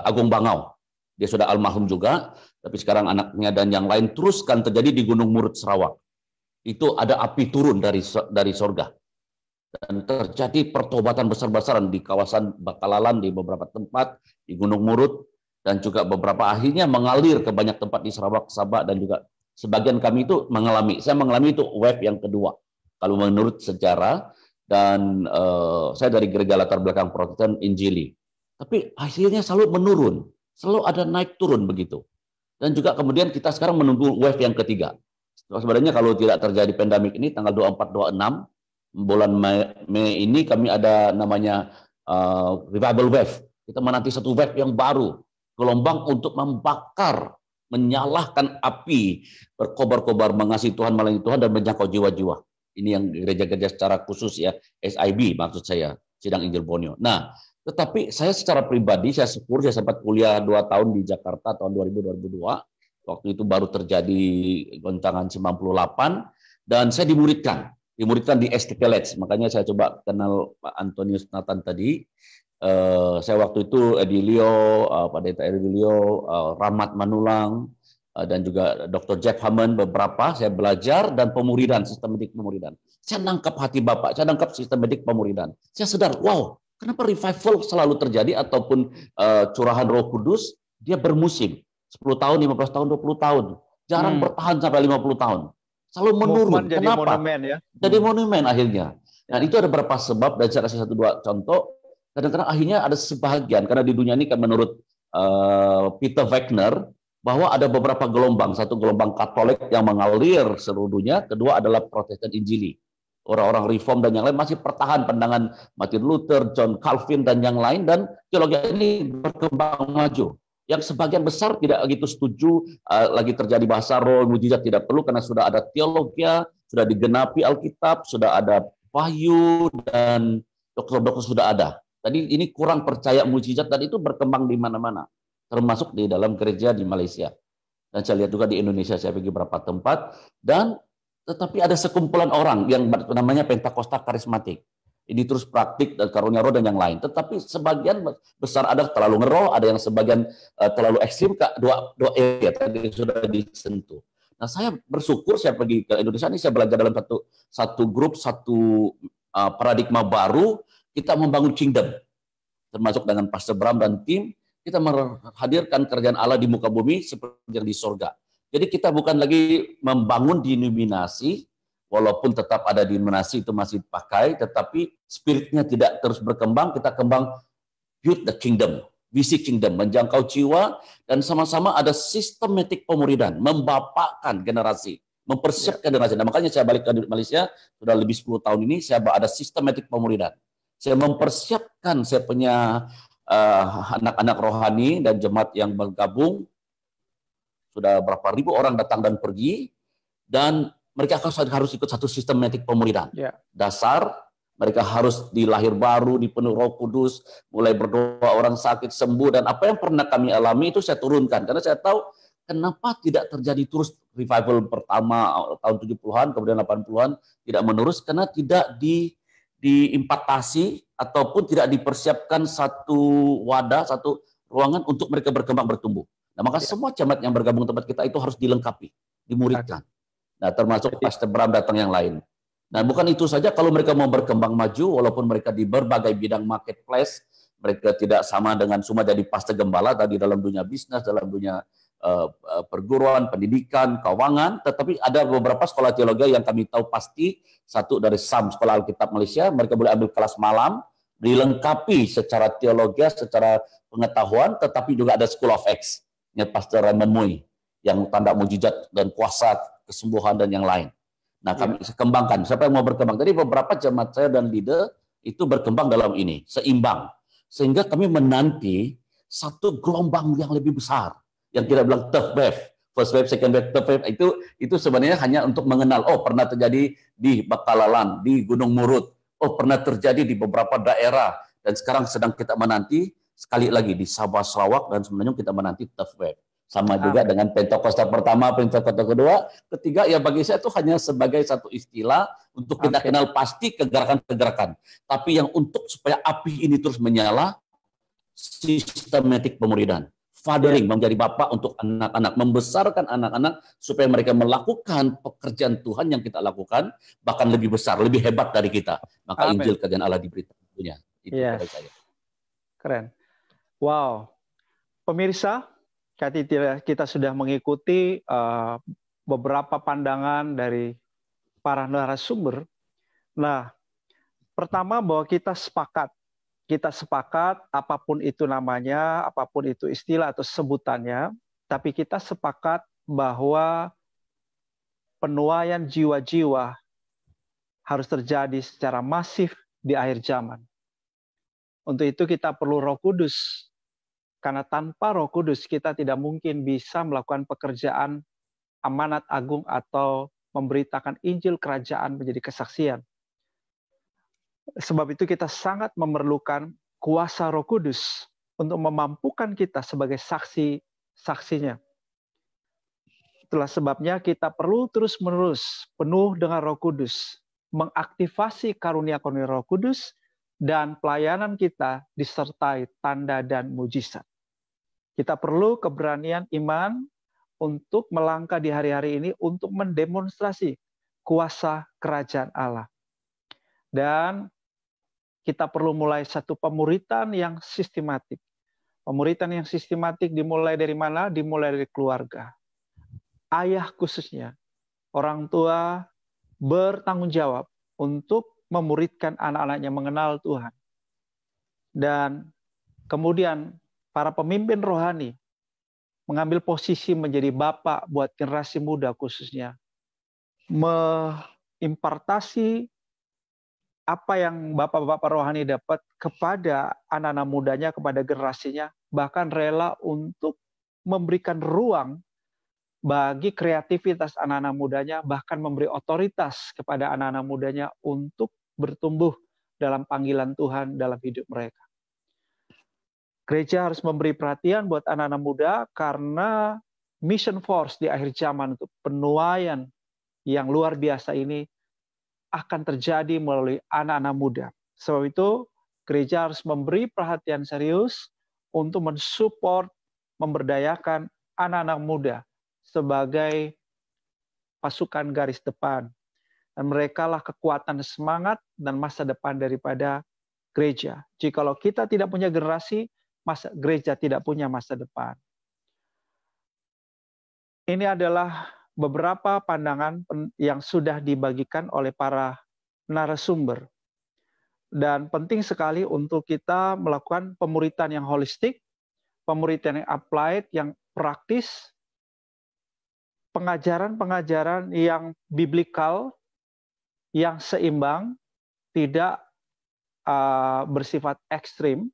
Agung Bangau. Dia sudah almarhum juga, tapi sekarang anaknya dan yang lain teruskan terjadi di Gunung Murut Sarawak. Itu ada api turun dari sorga. Dan terjadi pertobatan besar-besaran di kawasan Bakalalan di beberapa tempat, di Gunung Murut, dan juga beberapa akhirnya mengalir ke banyak tempat di Sarawak, Sabah, dan juga sebagian kami itu mengalami. Saya mengalami itu wave yang kedua. Kalau menurut sejarah, dan saya dari gereja latar belakang Protestan Injili. Tapi hasilnya selalu menurun, selalu ada naik turun begitu. Dan juga kemudian kita sekarang menunggu wave yang ketiga. Sebenarnya kalau tidak terjadi pandemik ini tanggal 24-26 bulan Mei ini kami ada namanya revival wave. Kita menanti satu wave yang baru, gelombang untuk membakar, menyalahkan api, berkobar-kobar mengasihi Tuhan, melayani Tuhan, dan menjangkau jiwa-jiwa. Ini yang gereja-gereja secara khusus ya, SIB maksud saya, Sidang Injil Borneo. Nah, tetapi saya secara pribadi, saya syukur saya sempat kuliah 2 tahun di Jakarta tahun 2000-2002. Waktu itu baru terjadi goncangan 98 dan saya dimuridkan Dimuridkan di ST College. Makanya saya coba kenal Pak Antonius Nathan tadi. Saya waktu itu Edilio, Pak Deta Edilio, Rahmat Manulang, dan juga Dr. Jeff Hammond beberapa. Saya belajar dan pemuridan, sistematik pemuridan. Saya nangkap hati Bapak, saya nangkap sistematik pemuridan. Saya sadar, wow, kenapa revival selalu terjadi ataupun curahan Roh Kudus, dia bermusim. 10 tahun, 15 tahun, 20 tahun. Jarang bertahan sampai 50 tahun. Selalu menurun. Jadi kenapa? Monumen, ya? Jadi monumen akhirnya. Dan itu ada beberapa sebab, dan saya kasih 1-2 contoh. Kadang-kadang akhirnya ada sebagian, karena di dunia ini kan menurut Peter Wagner, bahwa ada beberapa gelombang. Satu gelombang Katolik yang mengalir seluruh dunia, kedua adalah Protestan Injili. Orang-orang Reform dan yang lain masih pertahan pandangan Martin Luther, John Calvin, dan yang lain, dan teologi ini berkembang maju. Yang sebagian besar tidak begitu setuju lagi terjadi bahasa roh, mujizat tidak perlu karena sudah ada teologi, sudah digenapi Alkitab, sudah ada wahyu, dan dokter-dokter sudah ada. Tadi ini kurang percaya mujizat, dan itu berkembang di mana-mana, termasuk di dalam gereja di Malaysia. Dan saya lihat juga di Indonesia, saya pergi beberapa tempat, dan tetapi ada sekumpulan orang yang namanya Pentakosta karismatik. Ini terus praktik dan karunia roh dan yang lain. Tetapi sebagian besar ada terlalu ngeroh, ada yang sebagian terlalu ekstrim. Dua area tadi sudah disentuh. Nah, saya bersyukur saya pergi ke Indonesia ini, saya belajar dalam satu grup, satu paradigma baru. Kita membangun kingdom, termasuk dengan Pastor Bram dan tim. Kita menghadirkan kerajaan Allah di muka bumi seperti yang di sorga. Jadi kita bukan lagi membangun denominasi, walaupun tetap ada denominasi itu masih dipakai, tetapi spiritnya tidak terus berkembang. Kita kembang build the kingdom, visi kingdom, menjangkau jiwa, dan sama-sama ada sistematik pemuridan, membapakkan generasi, mempersiapkan generasi. Nah, makanya saya balik ke Malaysia, sudah lebih 10 tahun ini, saya ada sistematik pemuridan. Saya mempersiapkan, saya punya anak-anak rohani dan jemaat yang bergabung, sudah berapa ribu orang datang dan pergi, dan mereka harus ikut satu sistematik pemuridan. Dasar, mereka harus dilahir baru, dipenuhi Roh Kudus, mulai berdoa orang sakit sembuh, dan apa yang pernah kami alami itu saya turunkan. Karena saya tahu kenapa tidak terjadi terus revival pertama tahun 70-an, kemudian 80-an, tidak menerus, karena tidak diimpatasi ataupun tidak dipersiapkan satu wadah, satu ruangan untuk mereka berkembang bertumbuh. Nah, maka semua jemaat yang bergabung tempat kita itu harus dilengkapi, dimuridkan. Nah, termasuk Pastor Bram datang yang lain. Nah, bukan itu saja, kalau mereka mau berkembang maju, walaupun mereka di berbagai bidang marketplace, mereka tidak sama dengan semua jadi pastor gembala tadi dalam dunia bisnis, dalam dunia perguruan, pendidikan, keuangan, tetapi ada beberapa sekolah teologi yang kami tahu pasti, satu dari SAM, Sekolah Alkitab Malaysia, mereka boleh ambil kelas malam, dilengkapi secara teologi, secara pengetahuan, tetapi juga ada School of Acts, Pastor Raymond Mui, yang tanda mujizat dan kuasa kesembuhan dan yang lain. Nah, kami kembangkan. Siapa yang mau berkembang? Jadi beberapa jemaat saya dan leader itu berkembang dalam ini, seimbang. Sehingga kami menanti satu gelombang yang lebih besar. Yang kita bilang third wave, first wave, second wave, third wave, itu sebenarnya hanya untuk mengenal, oh pernah terjadi di Bakalalan, di Gunung Murut, oh pernah terjadi di beberapa daerah, dan sekarang sedang kita menanti sekali lagi di Sabah Sarawak, dan sebenarnya kita menanti third wave. Sama juga dengan Pentakosta pertama, Pentakosta kedua, ketiga, ya bagi saya itu hanya sebagai satu istilah untuk kita kenal pasti kegerakan-kegerakan. Tapi yang untuk supaya api ini terus menyala, sistematik pemuridan. Fathering, menjadi bapak untuk anak-anak, membesarkan anak-anak supaya mereka melakukan pekerjaan Tuhan yang kita lakukan, bahkan lebih besar, lebih hebat dari kita. Maka Injil kerajaan Allah diberitakan. Itu dari saya. Keren. Wow. Pemirsa, kita sudah mengikuti beberapa pandangan dari para narasumber. Nah, pertama bahwa kita sepakat apapun itu namanya, apapun itu istilah atau sebutannya, tapi kita sepakat bahwa penuaian jiwa-jiwa harus terjadi secara masif di akhir zaman. Untuk itu kita perlu Roh Kudus. Karena tanpa Roh Kudus kita tidak mungkin bisa melakukan pekerjaan amanat agung atau memberitakan Injil kerajaan menjadi kesaksian. Sebab itu kita sangat memerlukan kuasa Roh Kudus untuk memampukan kita sebagai saksi-saksinya. Itulah sebabnya kita perlu terus-menerus penuh dengan Roh Kudus mengaktifasi karunia-karunia Roh Kudus, dan pelayanan kita disertai tanda dan mujizat. Kita perlu keberanian iman untuk melangkah di hari-hari ini untuk mendemonstrasi kuasa kerajaan Allah. Dan kita perlu mulai satu pemuritan yang sistematik. Pemuritan yang sistematik dimulai dari mana? Dimulai dari keluarga. Ayah khususnya, orang tua bertanggung jawab untuk memuridkan anak-anaknya mengenal Tuhan. Dan kemudian para pemimpin rohani mengambil posisi menjadi bapak buat generasi muda khususnya. Mengimpartasi apa yang bapak-bapak rohani dapat kepada anak-anak mudanya, kepada generasinya, bahkan rela untuk memberikan ruang bagi kreativitas anak-anak mudanya, bahkan memberi otoritas kepada anak-anak mudanya untuk bertumbuh dalam panggilan Tuhan dalam hidup mereka. Gereja harus memberi perhatian buat anak-anak muda karena mission force di akhir zaman untuk penuaian yang luar biasa ini akan terjadi melalui anak-anak muda. Sebab itu gereja harus memberi perhatian serius untuk mensupport, memberdayakan anak-anak muda sebagai pasukan garis depan. Dan merekalah kekuatan semangat dan masa depan daripada gereja. Jikalau kita tidak punya generasi, gereja tidak punya masa depan. Ini adalah beberapa pandangan yang sudah dibagikan oleh para narasumber. Dan penting sekali untuk kita melakukan pemuritan yang holistik, pemuritan yang applied, yang praktis, pengajaran-pengajaran yang biblikal, yang seimbang, tidak bersifat ekstrim.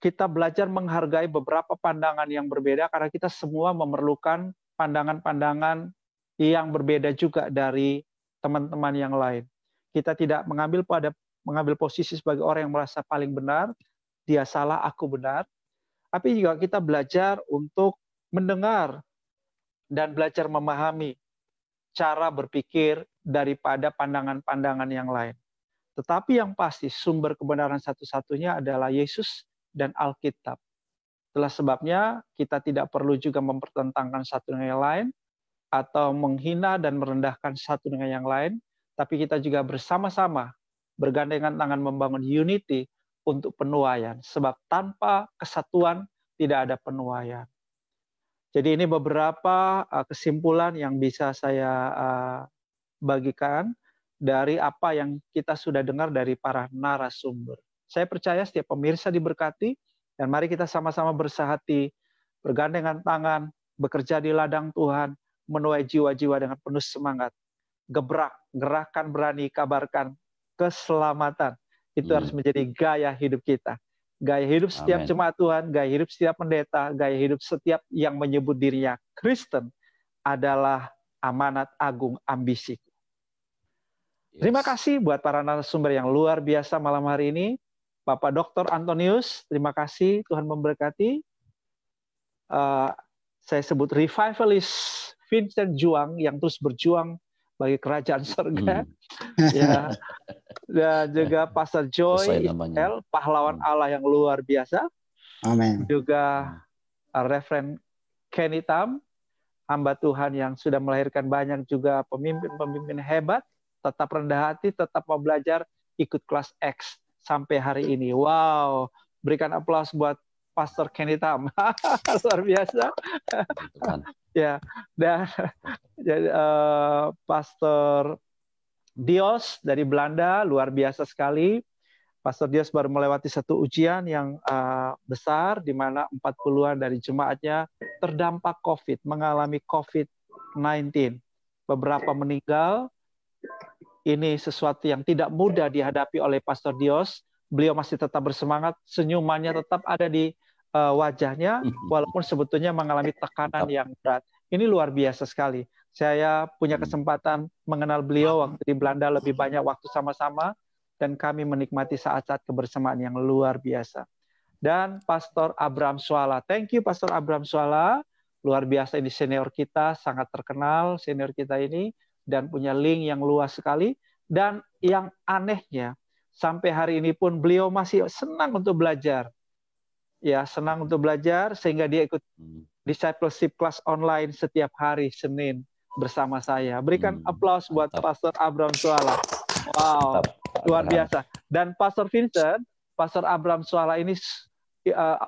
Kita belajar menghargai beberapa pandangan yang berbeda karena kita semua memerlukan pandangan-pandangan yang berbeda juga dari teman-teman yang lain. Kita tidak mengambil posisi sebagai orang yang merasa paling benar, dia salah, aku benar. Tapi juga kita belajar untuk mendengar dan belajar memahami cara berpikir daripada pandangan-pandangan yang lain. Tetapi yang pasti sumber kebenaran satu-satunya adalah Yesus dan Alkitab. Itulah sebabnya kita tidak perlu juga mempertentangkan satu dengan yang lain atau menghina dan merendahkan satu dengan yang lain, tapi kita juga bersama-sama bergandengan tangan membangun unity untuk penuaian. Sebab tanpa kesatuan tidak ada penuaian. Jadi ini beberapa kesimpulan yang bisa saya bagikan dari apa yang kita sudah dengar dari para narasumber. Saya percaya setiap pemirsa diberkati, dan mari kita sama-sama bersahati, bergandengan tangan, bekerja di ladang Tuhan, menuai jiwa-jiwa dengan penuh semangat. Gebrak, gerakan, berani, kabarkan keselamatan. Itu harus menjadi gaya hidup kita. Gaya hidup setiap jemaat Tuhan, gaya hidup setiap pendeta, gaya hidup setiap yang menyebut dirinya Kristen adalah amanat agung ambisiku. Terima kasih buat para narasumber yang luar biasa malam hari ini. Bapak Dr. Antonius, terima kasih, Tuhan memberkati. Saya sebut revivalist Vincent Juang yang terus berjuang bagi kerajaan surga. Ya. Dan juga Pastor Joy Ismail, pahlawan Allah yang luar biasa. Amin. Juga Reverend Kenny Tam, hamba Tuhan yang sudah melahirkan banyak juga pemimpin-pemimpin hebat, tetap rendah hati, tetap mau belajar, ikut kelas X sampai hari ini. Wow, berikan aplaus buat Pastor Kenny Tam. Luar biasa. Ya, dan Pastor Dios dari Belanda, luar biasa sekali. Pastor Dios baru melewati satu ujian yang besar, di mana 40-an dari jemaatnya terdampak COVID, mengalami COVID-19. Beberapa meninggal. Ini sesuatu yang tidak mudah dihadapi oleh Pastor Dios. Beliau masih tetap bersemangat, senyumannya tetap ada di wajahnya, walaupun sebetulnya mengalami tekanan yang berat. Ini luar biasa sekali. Saya punya kesempatan mengenal beliau waktu di Belanda, lebih banyak waktu sama-sama, dan kami menikmati saat-saat kebersamaan yang luar biasa. Dan Pastor Abraham Swala. Thank you Pastor Abraham Swala. Luar biasa, ini senior kita, sangat terkenal senior kita ini. dan punya link yang luas sekali. Dan yang anehnya, sampai hari ini pun beliau masih senang untuk belajar. Ya, senang untuk belajar sehingga dia ikut discipleship class online setiap hari Senin bersama saya. Berikan aplaus buat Pastor Abraham Suala. Wow, luar biasa. Dan Pastor Vincent, Pastor Abraham Suala ini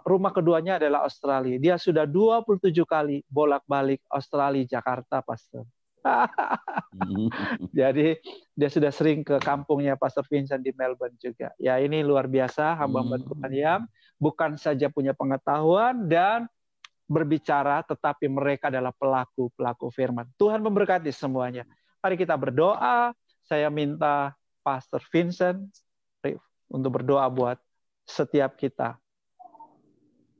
rumah keduanya adalah Australia. Dia sudah 27 kali bolak-balik Australia, Jakarta, Pastor. Jadi dia sudah sering ke kampungnya Pastor Vincent di Melbourne juga. Ya, ini luar biasa hamba-hamba Tuhan yang bukan saja punya pengetahuan dan berbicara, tetapi mereka adalah pelaku firman. Tuhan memberkati semuanya. Mari kita berdoa. Saya minta Pastor Vincent untuk berdoa buat setiap kita.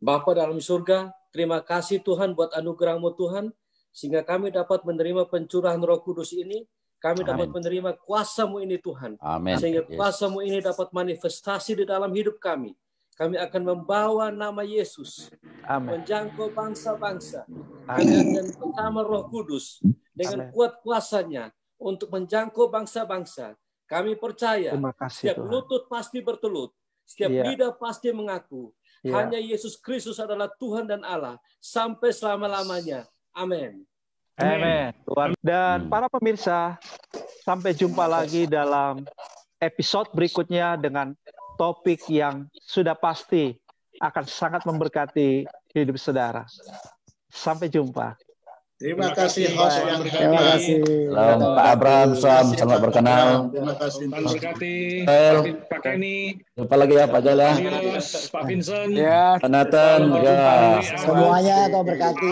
Bapa dalam surga, terima kasih Tuhan buat anugerah-Mu Tuhan, sehingga kami dapat menerima pencurahan Roh Kudus ini, kami dapat menerima kuasa-Mu ini Tuhan. Amin. Sehingga kuasa-Mu ini dapat manifestasi di dalam hidup kami. Kami akan membawa nama Yesus, menjangkau bangsa-bangsa. Kami akan bersama Roh Kudus dengan kuat kuasanya untuk menjangkau bangsa-bangsa. Kami percaya setiap lutut pasti bertelut, setiap lidah pasti mengaku hanya Yesus Kristus adalah Tuhan dan Allah sampai selama-lamanya. Amin. Amin. Dan para pemirsa, sampai jumpa lagi dalam episode berikutnya dengan topik yang sudah pasti akan sangat memberkati hidup saudara. Sampai jumpa. Terima kasih host yang hebat. Terima kasih. Pak Abraham, selamat berkenal. Terima kasih. Tuhan berkati. Pak Kenny. Jumpa lagi ya Pak Jala. Pak Vincent. Ya. Nathan. Semuanya Tuhan berkati.